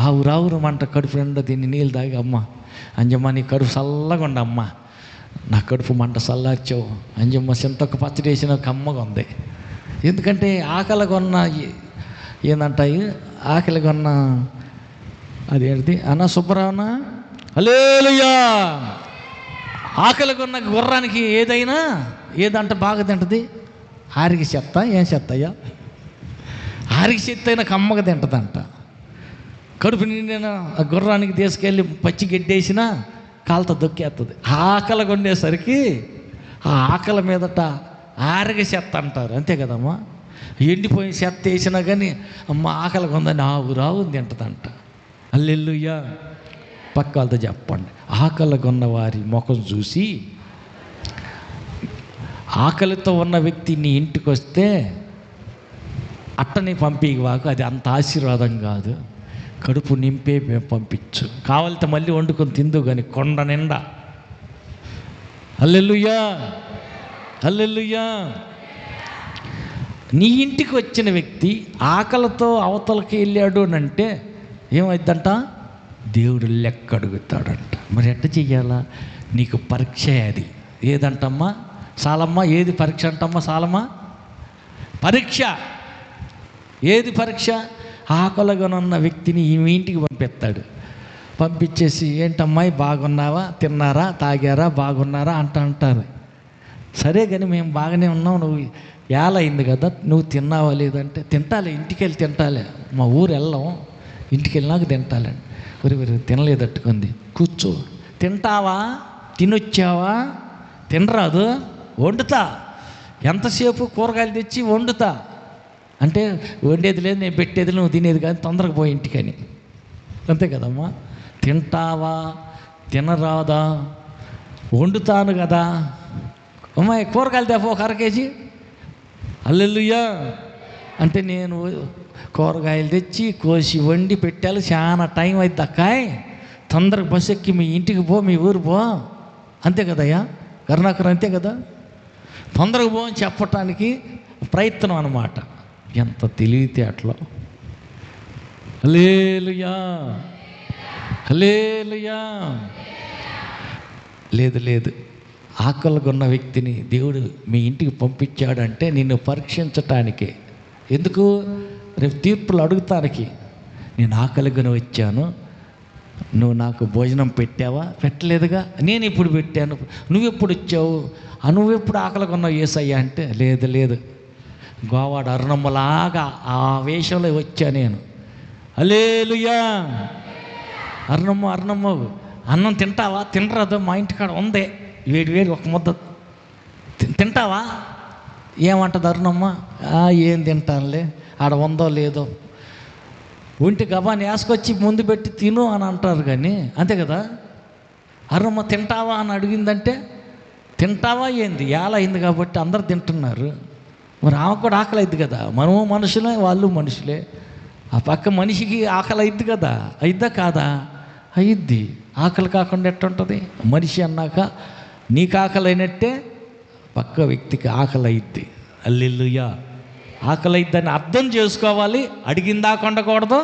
ఆవురావురు మంట కడుపు నిండా తిని నీళ్ళు తాగి, అమ్మ అంజమ్మ నీ కడుపు చల్లగా ఉండమ్మ, నా కడుపు మంట చల్లార్చావు అంజమ్మ, చింతొక్క పచ్చడి వేసిన కమ్మగా ఉంది. ఎందుకంటే ఆకలిగా ఉన్న ఏందంటాయి, ఆకలిగా ఉన్న అదేంటిది అన్న సుబ్బరావునా, హల్లెలూయా. ఆకలిగా ఉన్న గుర్రానికి ఏదంటే బాగా తింటుంది, ఆరికి చెత్త, ఏం చెత్త అయ్యా, ఆరికి చెత్త అయినా కమ్మగా తింటుందంట. కడుపు నిండిన ఆ గుర్రానికి తీసుకెళ్ళి పచ్చి గడ్డేసినా కాలుతో దొక్కేస్తుంది. ఆకలిగా ఉండేసరికి ఆ ఆకలి మీదట ఆరిగ చెత్త అంటారు, అంతే కదమ్మా. ఎండిపోయిన చెత్త వేసినా కానీ అమ్మ ఆకలిగా ఉందని రావు తింటుందంట. హల్లెలూయా. పక్క వాళ్ళతో చెప్పండి, ఆకలిగా ఉన్న వారి ముఖం చూసి, ఆకలితో ఉన్న వ్యక్తి నీ ఇంటికి వస్తే అట్టని పంపివాకు, అది అంత ఆశీర్వాదం కాదు, కడుపు నింపే పంపించు, కావాలితే మళ్ళీ వండుకొని తిందు కానీ కొండ నిండా. హల్లెలూయా, హల్లెలూయా. నీ ఇంటికి వచ్చిన వ్యక్తి ఆకలితో అవతలకి వెళ్ళాడు అని అంటే ఏమైందంట, దేవుడు లెక్క అడుగుతాడంట. మరి ఎట్ట చెయ్యాలా? నీకు పరీక్ష అది. ఏదంటమ్మా సాలమ్మ, ఏది పరీక్ష అంటమ్మా సాలమ్మ? పరీక్ష. ఏది పరీక్ష? ఆకలిగానున్న వ్యక్తిని ఈ ఇంటికి పంపిస్తాడు. పంపించేసి, ఏంటమ్మాయి బాగున్నావా, తిన్నారా, తాగారా, బాగున్నారా అంటారు. సరే కానీ మేము బాగానే ఉన్నాం, నువ్వు ఏలైంది కదా, నువ్వు తిన్నావా లేదంటే, తింటాలే, ఇంటికి వెళ్ళి తింటాలే, మా ఊరు వెళ్ళాం, ఇంటికి వెళ్ళినాక తింటాలండి. ఒరి తినలేదట్టుకుంది, కూర్చో, తింటావా, తినొచ్చావా, తినరాదు, వండుతా, ఎంతసేపు కూరగాయలు తెచ్చి వండుతా అంటే, వండేది లేదు, నేను పెట్టేది నువ్వు తినేది కానీ తొందరగా పోయి ఇంటికని, అంతే కదమ్మా. తింటావా, తినరాదా, వండుతాను కదా, అమ్మాయి కూరగాయలు తేపో 1/2 కేజీ, హల్లెలూయా అంటే నేను కూరగాయలు తెచ్చి కోసి వండి పెట్టాలి, చాలా టైం అవుతుంది అక్కాయ్, తొందరగా బస్సు ఎక్కి మీ ఇంటికి పో, మీ ఊరు పో, అంతే కదయ్యా కరుణాకర్, అంతే కదా, తొందరగా పో అని చెప్పటానికి ప్రయత్నం అన్నమాట. ఎంత తెలివితేటలో. హల్లెలూయా, హల్లెలూయా. లేదు, ఆకలిగా ఉన్న వ్యక్తిని దేవుడు మీ ఇంటికి పంపించాడంటే నిన్ను పరీక్షించటానికే. ఎందుకు? రేపు తీర్పులు అడుగుతానికి. నేను ఆకలిగా వచ్చాను, నువ్వు నాకు భోజనం పెట్టావా? పెట్టలేదుగా. నేను ఇప్పుడు పెట్టాను, నువ్వెప్పుడు వచ్చావు? నువ్వెప్పుడు ఆకలిగా ఉన్నావు యేసయ్యా అంటే, లేదు గోవాడు అరుణమ్మలాగా ఆ వేషంలో వచ్చా నేను. హల్లెలూయా. అరుణమ్మ అన్నం తింటావా? తినరాదు, మా ఇంటికాడ ఉందే వేడి ఒక ముద్ద తింటావా? ఏమంటుంది అరుణమ్మ? ఏం తింటానులే, ఆడ ఉందో లేదో, ఒంటి గబాని వేసుకొచ్చి ముందు పెట్టి తిను అని అంటారు కానీ, అంతే కదా. అరుణమ్మ తింటావా అని అడిగిందంటే, తింటావా ఏంది, ఏలా అయింది కాబట్టి అందరు తింటున్నారు, మరి ఆమె కూడా ఆకలి అయింది కదా, మనము మనుషులే, వాళ్ళు మనుషులే, ఆ పక్క మనిషికి ఆకలి అయింది కదా, అయిద్దా కాదా? అయ్యిద్ది. ఆకలి కాకుండా ఎట్టుంటుంది? మనిషి అన్నాక నీకు ఆకలి అయినట్టే పక్క వ్యక్తికి ఆకలి అయ్యిద్ది. హల్లెలూయా. ఆకలి అయిద్దని అర్థం చేసుకోవాలి, అడిగిందా కొండకూడదు,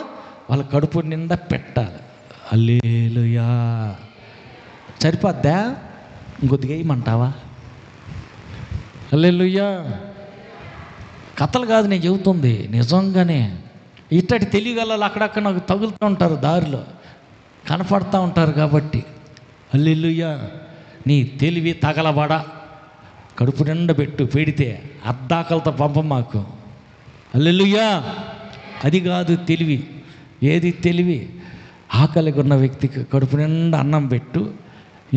వాళ్ళ కడుపు నిండా పెట్టాలి. హల్లెలూయా. సరిపోద్దా? ఇంకొద్దిగా వేయమంటావా? హల్లెలూయా. కథలు కాదు నేను చెబుతుంది, నిజంగానే. ఇట్టటి తెలియగలలు అక్కడక్కడ నాకు తగులుతూ ఉంటారు, దారిలో కనపడుతూ ఉంటారు కాబట్టి. హల్లెలూయా. నీ తెలివి తగలబడ, కడుపు నిండా పెట్టు, పెడితే అర్ధాకలతో పంప మాకు. హల్లెలూయా. అది కాదు తెలివి. ఏది తెలివి? ఆకలిగా ఉన్న వ్యక్తికి కడుపు నిండా అన్నం పెట్టు,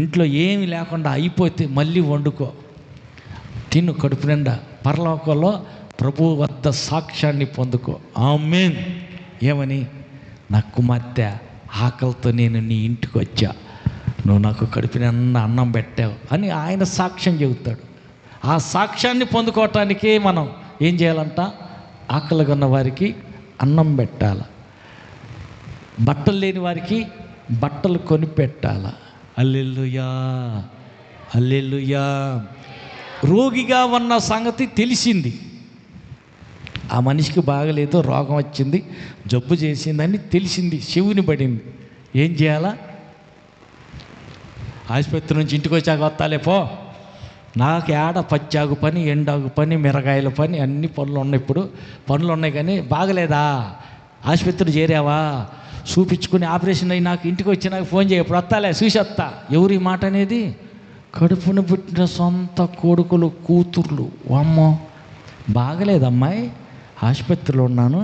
ఇంట్లో ఏమి లేకుండా అయిపోతే మళ్ళీ వండుకో, తిను కడుపు నిండా, పరలోకంలో ప్రభువు వద్ద సాక్ష్యాన్ని పొందుకో. ఆమేన్. ఏమని? నా కుమార్తె ఆకలితో నేను నీ ఇంటికి వచ్చా, నువ్వు నాకు కడుపు నిండా అన్నం పెట్టావు అని ఆయన సాక్ష్యం చెబుతాడు. ఆ సాక్ష్యాన్ని పొందుకోవటానికి మనం ఏం చేయాలంట? ఆకలిగా ఉన్న వారికి అన్నం పెట్టాలి, బట్టలు లేని వారికి బట్టలు కొనిపెట్టాల. హల్లెలూయా, హల్లెలూయా. రోగిగా ఉన్న సంగతి తెలిసింది, ఆ మనిషికి బాగలేదు, రోగం వచ్చింది, జబ్బు చేసిందని తెలిసింది, చెవుని పడింది. ఏం చేయాలా? ఆసుపత్రి నుంచి ఇంటికి వచ్చాక వస్తాలే పో, నాకు ఏడ పచ్చాగు పని, ఎండాగు పని, మిరగాయల పని, అన్ని పనులు ఉన్నాయి. ఇప్పుడు పనులు ఉన్నాయి కానీ బాగలేదా, ఆసుపత్రి చేరావా, చూపించుకుని ఆపరేషన్ అయ్యి నాకు ఇంటికి వచ్చి నాకు ఫోన్ చేయ, ఇప్పుడు వస్తాలే చూసి వస్తా. ఎవరి మాట అనేది? కడుపును పుట్టిన సొంత కొడుకులు, కూతుర్లు. అమ్మో బాగలేదమ్మాయి, ఆసుపత్రిలో ఉన్నాను,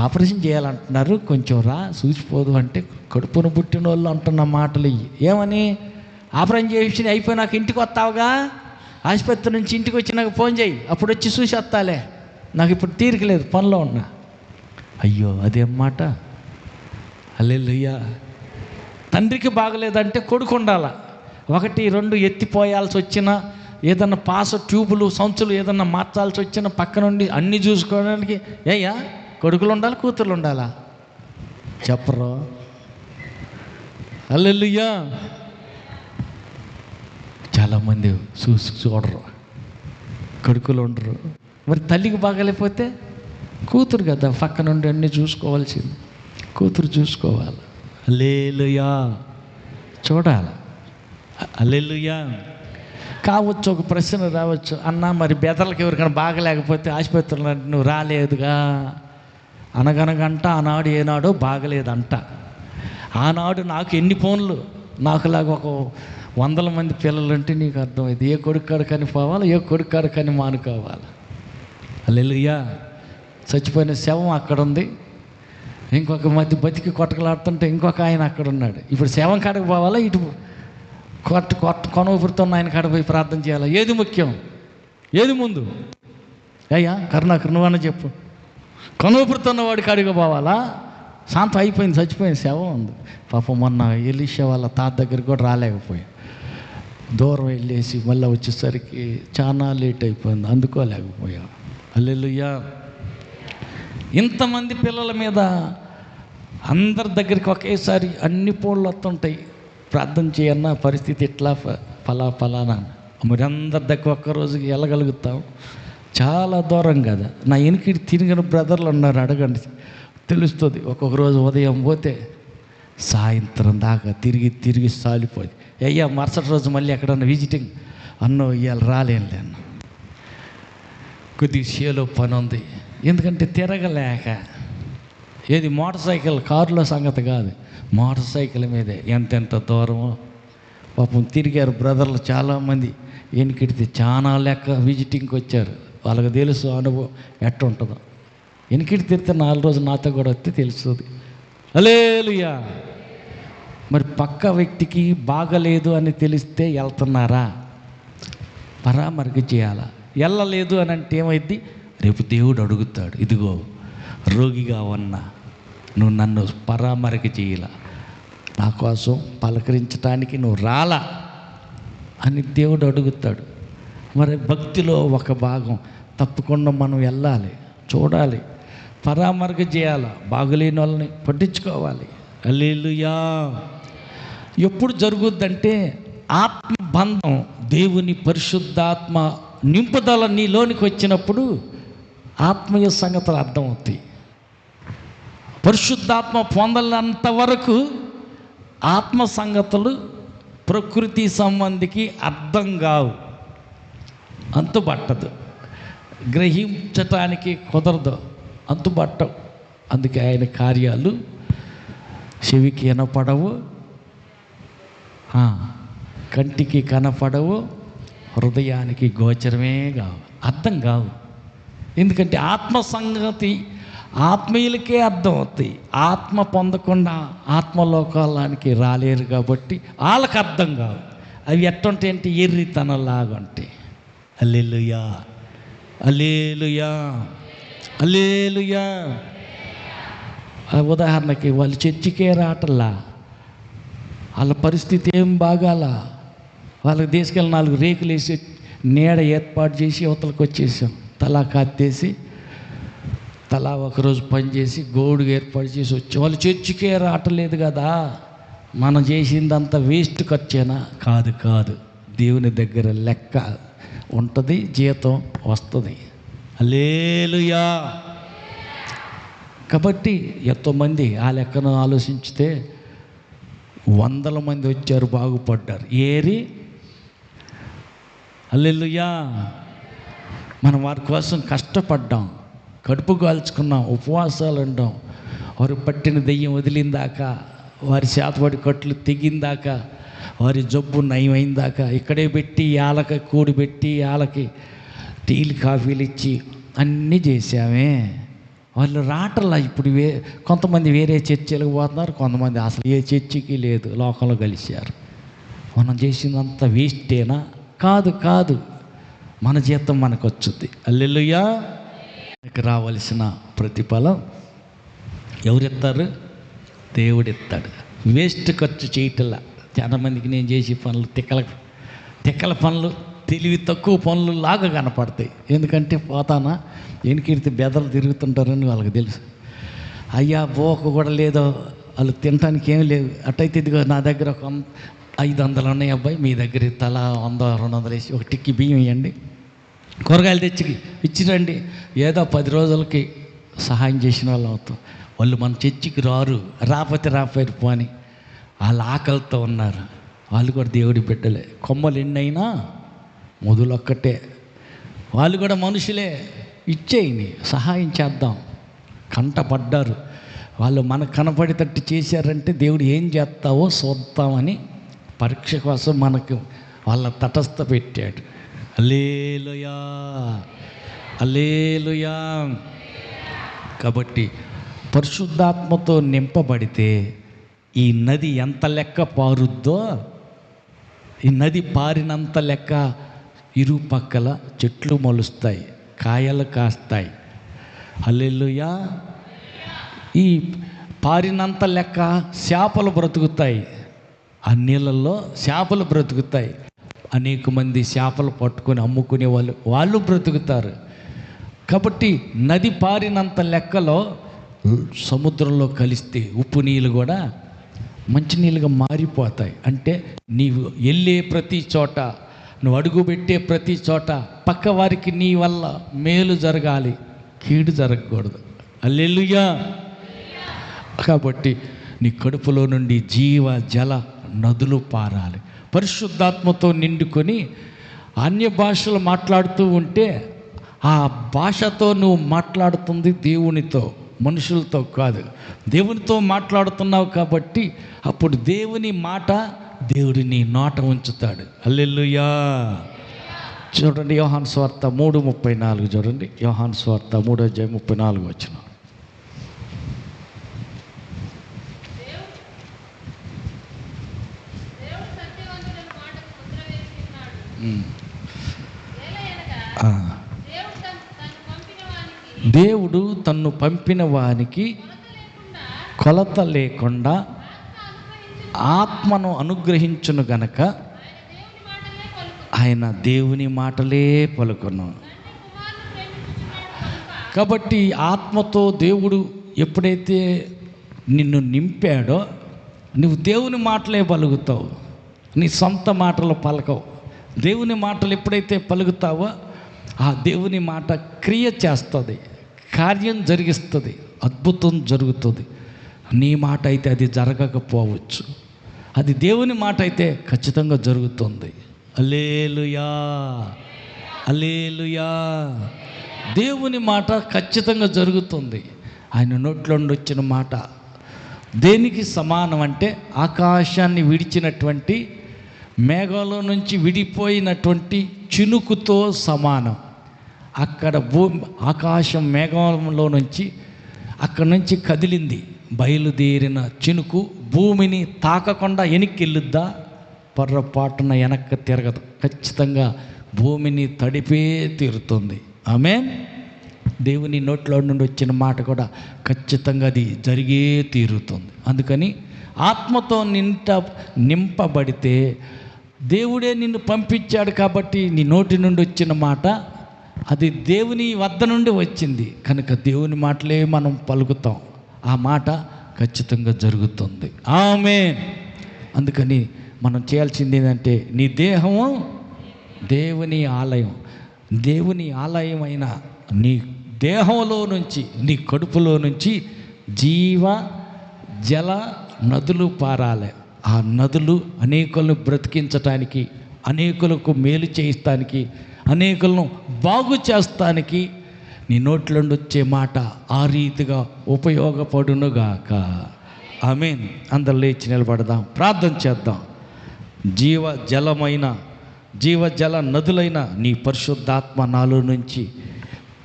ఆపరేషన్ చేయాలంటున్నారు, కొంచెం రా చూసిపోదు అంటే కడుపును పుట్టిన వాళ్ళు అంటున్న మాటలు ఇవి. ఏమని? ఆపరేషన్ చేసి అయిపోయి నాకు ఇంటికి వస్తావుగా, ఆసుపత్రి నుంచి ఇంటికి వచ్చి నాకు ఫోన్ చేయి, అప్పుడు వచ్చి చూసి వస్తాలే, నాకు ఇప్పుడు తీరికలేదు, పనిలో ఉన్నా. అయ్యో అదేం మాట? హల్లెలూయా. తండ్రికి బాగలేదంటే కొడుకు ఉండాల. 1, 2 ఎత్తిపోయాల్సి వచ్చినా, ఏదన్నా పాస ట్యూబులు సంచులు ఏదన్నా మార్చాల్సి వచ్చినా పక్క నుండి అన్నీ చూసుకోవడానికి ఏయ్యా కొడుకులు ఉండాలి, కూతుర్లు ఉండాలా? చెప్పరు. హల్లెలూయా. చాలామంది చూడరు, కొడుకులు ఉండరు. మరి తల్లికి బాగలేకపోతే కూతురు కదా పక్క నుండి అన్నీ చూసుకోవాల్సింది, కూతురు చూసుకోవాలి. హల్లెలూయా. చూడాలి. హల్లెలూయా. కావచ్చు ఒక ప్రశ్న రావచ్చు, అన్న మరి బెదర్లకు ఎవరికైనా బాగలేకపోతే ఆసుపత్రిలో నువ్వు రాలేదుగా. అనగనగంట ఆనాడు ఏనాడో బాగలేదంట. ఆనాడు నాకు ఎన్ని ఫోన్లు, నాకులాగా ఒక 100 మంది పిల్లలంటే నీకు అర్థమైంది, ఏ కొడుకు కాడకని పోవాలి, ఏ కొడుకు కాడకని మానుకోవాలి. హల్లెలూయా. చచ్చిపోయిన శవం అక్కడ ఉంది, ఇంకొక మధ్య బతికి కొట్టకలాడుతుంటే ఇంకొక ఆయన అక్కడ ఉన్నాడు. ఇప్పుడు శవం కాడకు పోవాలా, ఇటు కొనవపురుతున్న ఆయన కాడ పోయి ప్రార్థన చేయాలా? ఏది ముఖ్యం, ఏది ముందు? అయ్యా కరుణాకర్ నువ్వన్నా చెప్పు. కొనవపురుతున్న వాడి కాడిగా పోవాలా? శాంతం అయిపోయింది, చచ్చిపోయింది, శవం ఉంది. పాపం మొన్న ఎలీషా వాళ్ళ తాత దగ్గరికి కూడా రాలేకపోయాం, దూరం వెళ్ళేసి మళ్ళీ వచ్చేసరికి చాలా లేట్ అయిపోయింది, అందుకోలేకపోయాం. హల్లెలూయా. ఇంతమంది పిల్లల మీద అందరి దగ్గరికి ఒకేసారి అన్ని పోళ్ళు వస్తుంటాయి, ప్రార్థన చేయన్న పరిస్థితి ఇట్లా ఫలానా. మరి అందరి దగ్గర ఒక్కరోజుకి వెళ్ళగలుగుతాం? చాలా దూరం కదా. నా వెనక్కి తిరిగిన బ్రదర్లు ఉన్నారు, అడగండి తెలుస్తుంది. ఒక్కొక్క రోజు ఉదయం పోతే సాయంత్రం దాకా తిరిగి సాలిపోయి, అయ్యా మరుసటి రోజు మళ్ళీ ఎక్కడన్నా విజిటింగ్, అన్నో ఇవాళ రాలేనులే అన్న, కొద్దిగా షేలో పని ఉంది, ఎందుకంటే తిరగలేక. ఏది మోటార్ సైకిల్, కారులో సంగతి కాదు, మోటార్ సైకిల్ మీదే ఎంతెంత దూరమో. పాపం తిరిగారు బ్రదర్లు చాలామంది, వెనకెడితే చాలా లెక్క విజిటింగ్కి వచ్చారు, వాళ్ళకి తెలుసు అనుభవం ఎట్ట ఉంటుందో. వెనకెడి తిరిగితే 4 రోజులు నాతో కూడా వస్తే తెలుస్తుంది. హల్లెలూయా. మరి పక్క వ్యక్తికి బాగలేదు అని తెలిస్తే వెళ్తున్నారా? పరామర్శ చేయాలా? వెళ్ళలేదు అని అంటే ఏమైద్ది? రేపు దేవుడు అడుగుతాడు, ఇదిగో రోగిగా ఉన్నా నువ్వు నన్ను పరామర్శ చేయాల, నా కోసం పలకరించడానికి నువ్వు రాలా అని దేవుడు అడుగుతాడు. మరి భక్తిలో ఒక భాగం తప్పకుండా మనం వెళ్ళాలి, చూడాలి, పరామర్శ చేయాలి, బాగులేని వాళ్ళని పట్టించుకోవాలి. హల్లెలూయా. ఎప్పుడు జరుగుద్దంటే ఆత్మబంధం, దేవుని పరిశుద్ధాత్మ నింపుదల నీలోనికి వచ్చినప్పుడు ఆత్మీయ సంగతులు అర్థమవుతాయి. పరిశుద్ధాత్మ పొందలంత వరకు ఆత్మ సంగతులు ప్రకృతి సంబంధికి అర్థం కావు, అంతుబట్టదు, గ్రహించటానికి కుదరదు, అంతుబట్టవు. అందుకే ఆయన కార్యాలు చెవికి వినపడవు, కంటికి కనపడవు, హృదయానికి గోచరమే కావు, అర్థం కావు. ఎందుకంటే ఆత్మ సంగతి ఆత్మీయులకే అర్థం అవుతాయి. ఆత్మ పొందకుండా ఆత్మలోకాలానికి రాలేరు కాబట్టి వాళ్ళకి అర్థం కావు. అవి ఎట్టుంటాయి అంటే ఎర్రితనంలాగా ఉంటాయి. హల్లెలూయా, హల్లెలూయా, హల్లెలూయా. ఉదాహరణకి వాళ్ళు చర్చికే రాటల్లా, వాళ్ళ పరిస్థితి ఏం బాగాల, వాళ్ళకి తీసుకెళ్ళి 4 రేకులు వేసి నీడ ఏర్పాటు చేసి అవతలకు వచ్చేసాం. తలా కాత్తేసి తలా ఒకరోజు పని చేసి గోడుగా ఏర్పాటు చేసి వచ్చాం. వాళ్ళు చర్చికే రావట్లేదు కదా, మనం చేసిందంతా వేస్ట్ ఖర్చేనా? కాదు కాదు, దేవుని దగ్గర లెక్క ఉంటుంది, జీతం వస్తుంది. హల్లెలూయా. కాబట్టి ఎంతోమంది ఆ లెక్కను ఆలోచించితే 100 మంది వచ్చారు, బాగుపడ్డారు. ఏరి హల్లెలూయా. మనం వారి కోసం కష్టపడ్డాం, కడుపు కాల్చుకున్నాం, ఉపవాసాలు ఉండాం, వారు పట్టిన దెయ్యం వదిలిందాకా, వారి చేతబడి కట్లు తెగిందాక, వారి జబ్బు నయమైందాకా ఇక్కడే పెట్టి వాళ్ళకి కూడిపెట్టి వాళ్ళకి టీలు కాఫీలు ఇచ్చి అన్నీ చేశామే. వాళ్ళు రాటల్లా. ఇప్పుడు కొంతమంది వేరే చర్చిలకు పోతున్నారు, కొంతమంది అసలు ఏ చర్చికి లేదు, లోకంలో కలిశారు. మనం చేసిందంతా వేస్టేనా? కాదు కాదు, మన జీతం మనకు వచ్చుద్ది. హల్లెలూయా. మనకు రావాల్సిన ప్రతిఫలం ఎవరిస్తారు? దేవుడిస్తాడు. వేస్ట్ ఖర్చు చేయటల్లా. చాలామందికి నేను చేసే పనులు తిక్కల పనులు, తెలివి తక్కువ పనులు లాగా కనపడతాయి. ఎందుకంటే పోతానా వెనుకీడితే బెదలు తిరుగుతుంటారని వాళ్ళకి తెలుసు. అయ్యా బోక కూడా లేదో, వాళ్ళు తినటానికి ఏం లేవు. అట్టయితే ఇదిగో నా దగ్గర ఒక 500 ఉన్నాయి అబ్బాయి, మీ దగ్గర తలా 100-200 వేసి ఒక టిక్కి బియ్యం ఇవ్వండి, కూరగాయలు తెచ్చి ఇచ్చిరండి. ఏదో 10 రోజులకి సహాయం చేసిన వాళ్ళు అవుతాం. వాళ్ళు మన చర్చికి రాకపోతే పోని వాళ్ళు ఆకలితో ఉన్నారు. వాళ్ళు కూడా దేవుడి బిడ్డలే. కొమ్మలు ఎన్నైనా మొదలొక్కటే, వాళ్ళు కూడా మనుషులే. ఇచ్చేయని సహాయం చేద్దాం. కంటపడ్డారు వాళ్ళు, మనకు కనపడేటట్టు చేశారంటే దేవుడు ఏం చేస్తావో చూద్దామని పరీక్ష కోసం మనకు వాళ్ళ తటస్థ పెట్టాడు. హల్లెలూయా, హల్లెలూయా. కాబట్టి పరిశుద్ధాత్మతో నింపబడితే ఈ నది ఎంత లెక్క పారుద్దో, ఈ నది పారినంత లెక్క ఇరుపక్కల చెట్లు మొలుస్తాయి, కాయలు కాస్తాయి. హల్లెలూయా. ఈ పారినంత లెక్క చేపలు బ్రతుకుతాయి, ఆ నీళ్ళల్లో చేపలు బ్రతుకుతాయి. అనేక మంది చేపలు పట్టుకొని అమ్ముకునే వాళ్ళు బ్రతుకుతారు. కాబట్టి నది పారినంత లెక్కలో సముద్రంలో కలిస్తే ఉప్పు నీళ్ళు కూడా మంచినీళ్ళుగా మారిపోతాయి. అంటే నీవు వెళ్ళే ప్రతి చోట, నువ్వు అడుగుపెట్టే ప్రతి చోట పక్క వారికి నీ వల్ల మేలు జరగాలి, కీడు జరగకూడదు. హల్లెలూయా. కాబట్టి నీ కడుపులో నుండి జీవ జల నదులు పారాలి. పరిశుద్ధాత్మతో నిండుకొని అన్య భాషలు మాట్లాడుతూ ఉంటే ఆ భాషతో నువ్వు మాట్లాడుతుంది దేవునితో, మనుషులతో కాదు. దేవునితో మాట్లాడుతున్నావు కాబట్టి అప్పుడు దేవుని మాట దేవుడు నీ నోట ఉంచుతాడు. హల్లెలూయా. చూడండి యోహాను సువార్త 3:34 చూడండి. యోహాను సువార్త 3:34 దేవుడు తన్ను పంపిన వానికి కొలత లేకుండా ఆత్మను అనుగ్రహించును గనక ఆయన దేవుని మాటలే పలుకును. కాబట్టి ఆత్మతో దేవుడు ఎప్పుడైతే నిన్ను నింపాడో నువ్వు దేవుని మాటలే పలుకుతావు, నీ సొంత మాటలు పలకవు. దేవుని మాటలు ఎప్పుడైతే పలుకుతావో ఆ దేవుని మాట క్రియ చేస్తుంది, కార్యం జరిగిస్తుంది, అద్భుతం జరుగుతుంది. నీ మాట అయితే అది జరగకపోవచ్చు, అది దేవుని మాట అయితే ఖచ్చితంగా జరుగుతుంది. హల్లెలూయా, హల్లెలూయా. దేవుని మాట ఖచ్చితంగా జరుగుతుంది. ఆయన నోట్లో నుండి వచ్చిన మాట దేనికి సమానం అంటే ఆకాశాన్ని విడిచినటువంటి మేఘంలో నుంచి విడిపోయినటువంటి చినుకుతో సమానం. అక్కడ ఆకాశం మేఘంలో నుంచి అక్కడి నుంచి కదిలింది. బయలుదేరిన చినుకు భూమిని తాకకుండా వెనక్కి వెళ్ళుద్దా? పొర్రపాటున వెనక్కి తిరగదు. ఖచ్చితంగా భూమిని తడిపే తీరుతుంది. ఆమేన్. దేవుని నోట్లో నుండి వచ్చిన మాట కూడా ఖచ్చితంగా అది జరిగే తీరుతుంది. అందుకని ఆత్మతో నింపబడితే దేవుడే నిన్ను పంపించాడు కాబట్టి నీ నోటి నుండి వచ్చిన మాట అది దేవుని వద్ద నుండి వచ్చింది కనుక దేవుని మాటలే మనం పలుకుతాం. ఆ మాట ఖచ్చితంగా జరుగుతుంది. ఆమేన్. అందుకని మనం చేయాల్సింది ఏంటంటే నీ దేహము దేవుని ఆలయం. దేవుని ఆలయమైన నీ దేహంలో నుంచి నీ కడుపులో నుంచి జీవ జల నదులు పారాలి. ఆ నదులు అనేకులను బ్రతికించటానికి, అనేకులకు మేలు చేయిస్తానికి, అనేకులను బాగు చేస్తానికి నీ నోట్లో నుండి వచ్చే మాట ఆ రీతిగా ఉపయోగపడునుగాక. ఆమేన్. అందరు లేచి నిలబడదాం, ప్రార్థన చేద్దాం. జీవజల నదులైన నీ పరిశుద్ధాత్మ నాలో నుంచి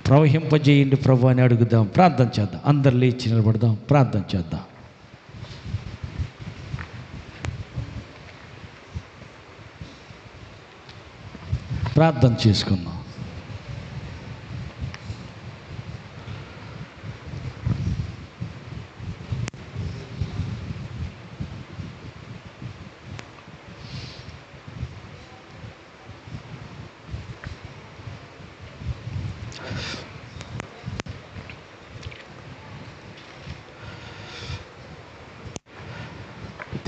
ప్రవహింపజేయండి ప్రభు అని అడుగుదాం. ప్రార్థన చేద్దాం. అందరు లేచి నిలబడదాం, ప్రార్థన చేద్దాం. ప్రార్థన చేసుకుందాం.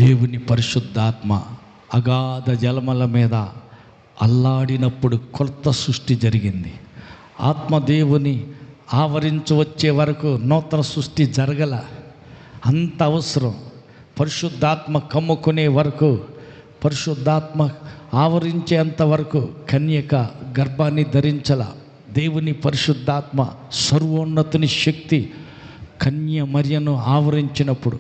దేవుని పరిశుద్ధాత్మ అగాధ జలముల మీద అల్లాడినప్పుడు కొత్త సృష్టి జరిగింది. ఆత్మదేవుని ఆవరించవచ్చే వరకు నూతన సృష్టి జరగల. అంత అవసరం. పరిశుద్ధాత్మ కమ్ముకునే వరకు, పరిశుద్ధాత్మ ఆవరించేంత వరకు కన్యక గర్భాన్ని ధరించల. దేవుని పరిశుద్ధాత్మ సర్వోన్నతుని శక్తి కన్య మరియను ఆవరించినప్పుడు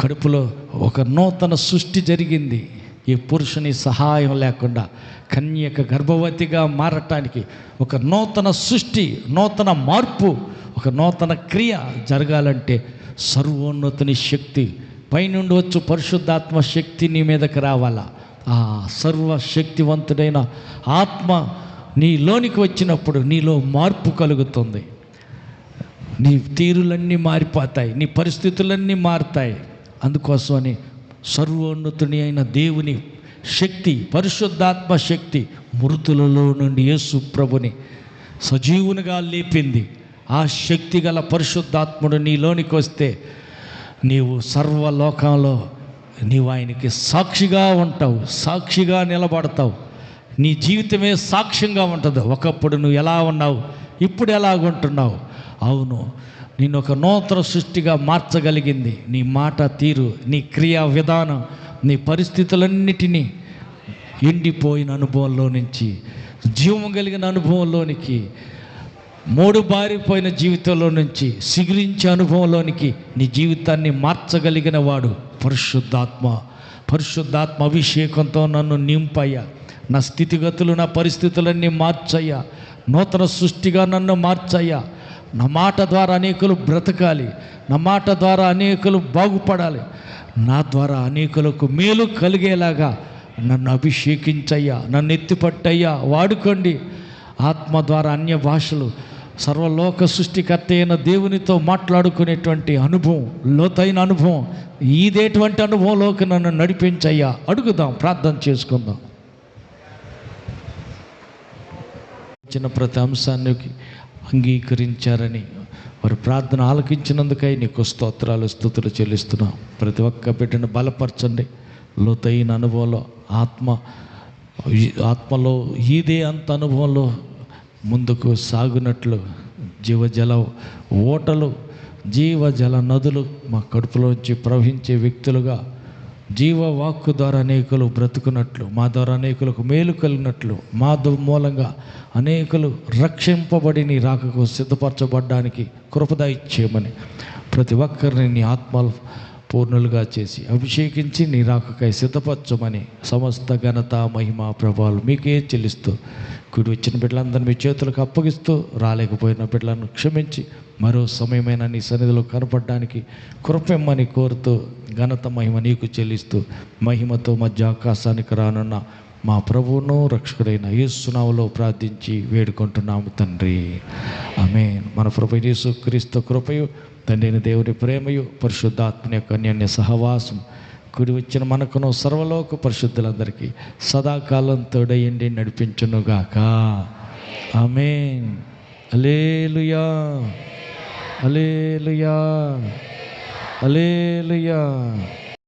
కడుపులో ఒక నూతన సృష్టి జరిగింది. ఈ పురుషుని సహాయం లేకుండా కన్యక గర్భవతిగా మారటానికి ఒక నూతన సృష్టి, నూతన మార్పు, ఒక నూతన క్రియ జరగాలంటే సర్వోన్నతుని శక్తి పైనుండి వచ్చు పరిశుద్ధాత్మ శక్తి నీ మీదకి రావాలా. ఆ సర్వశక్తివంతుడైన ఆత్మ నీలోనికి వచ్చినప్పుడు నీలో మార్పు కలుగుతుంది. నీ తీరులన్నీ మారిపోతాయి, నీ పరిస్థితులన్నీ మారుతాయి. అందుకోసమని సర్వోన్నతుని అయిన దేవుని శక్తి, పరిశుద్ధాత్మ శక్తి మృతులలో నుండి యేసు ప్రభుని సజీవునిగా లేపింది. ఆ శక్తి గల పరిశుద్ధాత్ముడు నీలోనికి వస్తే నీవు సర్వలోకంలో నీవు ఆయనకి సాక్షిగా ఉంటావు, సాక్షిగా నిలబడతావు. నీ జీవితమే సాక్ష్యంగా ఉంటుంది. ఒకప్పుడు నువ్వు ఎలా ఉన్నావు, ఇప్పుడు ఎలాగుంటున్నావు. అవును, నేను ఒక నూతన సృష్టిగా మార్చగలిగింది నీ మాట తీరు, నీ క్రియా విధానం, నీ పరిస్థితులన్నిటినీ ఎండిపోయిన అనుభవంలో నుంచి జీవం కలిగిన అనుభవంలోనికి, మూడు బారిపోయిన జీవితంలో నుంచి సిగిరించే అనుభవంలోనికి నీ జీవితాన్ని మార్చగలిగిన వాడు పరిశుద్ధాత్మ. పరిశుద్ధాత్మ అభిషేకంతో నన్ను నింపయ్యా. నా స్థితిగతులు, నా పరిస్థితులన్నీ మార్చయ్యా. నూతన సృష్టిగా నన్ను మార్చయ్యా. నా మాట ద్వారా అనేకులు బ్రతకాలి, నా మాట ద్వారా అనేకులు బాగుపడాలి, నా ద్వారా అనేకులకు మేలు కలిగేలాగా నన్ను అభిషేకించయ్యా, నన్ను ఎత్తిపట్టయ్యా, వాడుకోండి. ఆత్మ ద్వారా అన్య భాషలు, సర్వలోక సృష్టికర్త అయిన దేవునితో మాట్లాడుకునేటువంటి అనుభవం, లోతైన అనుభవం, ఇదేటువంటి అనుభవంలోకి నన్ను నడిపించయ్యా. అడుగుదాం, ప్రార్థన చేసుకుందాం. చిన్న ప్రతి అంశానికి అంగీకరించారని వారి ప్రార్థన ఆలకించినందుకై నీకు స్తోత్రాలు, స్తుతులు చెల్లిస్తున్నాం. ప్రతి ఒక్క బిడ్డను బలపరచండి. లోతైన అనుభవంలో ఆత్మలో ఇదే అంత అనుభవంలో ముందుకు సాగునట్లు జీవజల ఓటలు, జీవజల నదులు మా కడుపులోంచి ప్రవహించే వ్యక్తులుగా జీవవాక్కు ద్వారా అనేకులు బ్రతుకున్నట్లు, మా ద్వారా అనేకులకు మేలు కలిగినట్లు, మా మూలంగా అనేకులు రక్షింపబడి నీ రాకకు సిద్ధపరచబడ్డానికి కృపద ఇచ్చేయమని ప్రతి ఒక్కరిని నీ ఆత్మ పూర్ణులుగా చేసి అభిషేకించి నీ రాకకై సిద్ధపరచమని సమస్త ఘనత మహిమ ప్రభావాలు మీకే చెల్లిస్తూ కుడి వచ్చిన బిడ్డలందరినీ మీ చేతులకు అప్పగిస్తూ రాలేకపోయిన బిడ్డలను క్షమించి మరో సమయమైన నీ సన్నిధిలో కనపడడానికి కృపమ్మని కోరుతూ ఘనత మహిమ నీకు చెల్లిస్తూ మహిమతో మధ్య ఆకాశానికి రానున్న మా ప్రభువును రక్షకుడైన యేసు నామములో ప్రార్థించి వేడుకుంటున్నాము తండ్రి. ఆమేన్. మన ప్రభు యేసు క్రీస్తు కృపయు తండ్రి అయిన దేవుని ప్రేమయు పరిశుద్ధాత్మని యొక్క అన్యోన్య సహవాసం కూడి వచ్చిన మనకును సర్వలోక పరిశుద్ధులందరికీ సదాకాలం తోడయండి నడిపించునుగాక. ఆమేన్. హల్లెలూయా, హల్లెలూయా, హల్లెలూయా.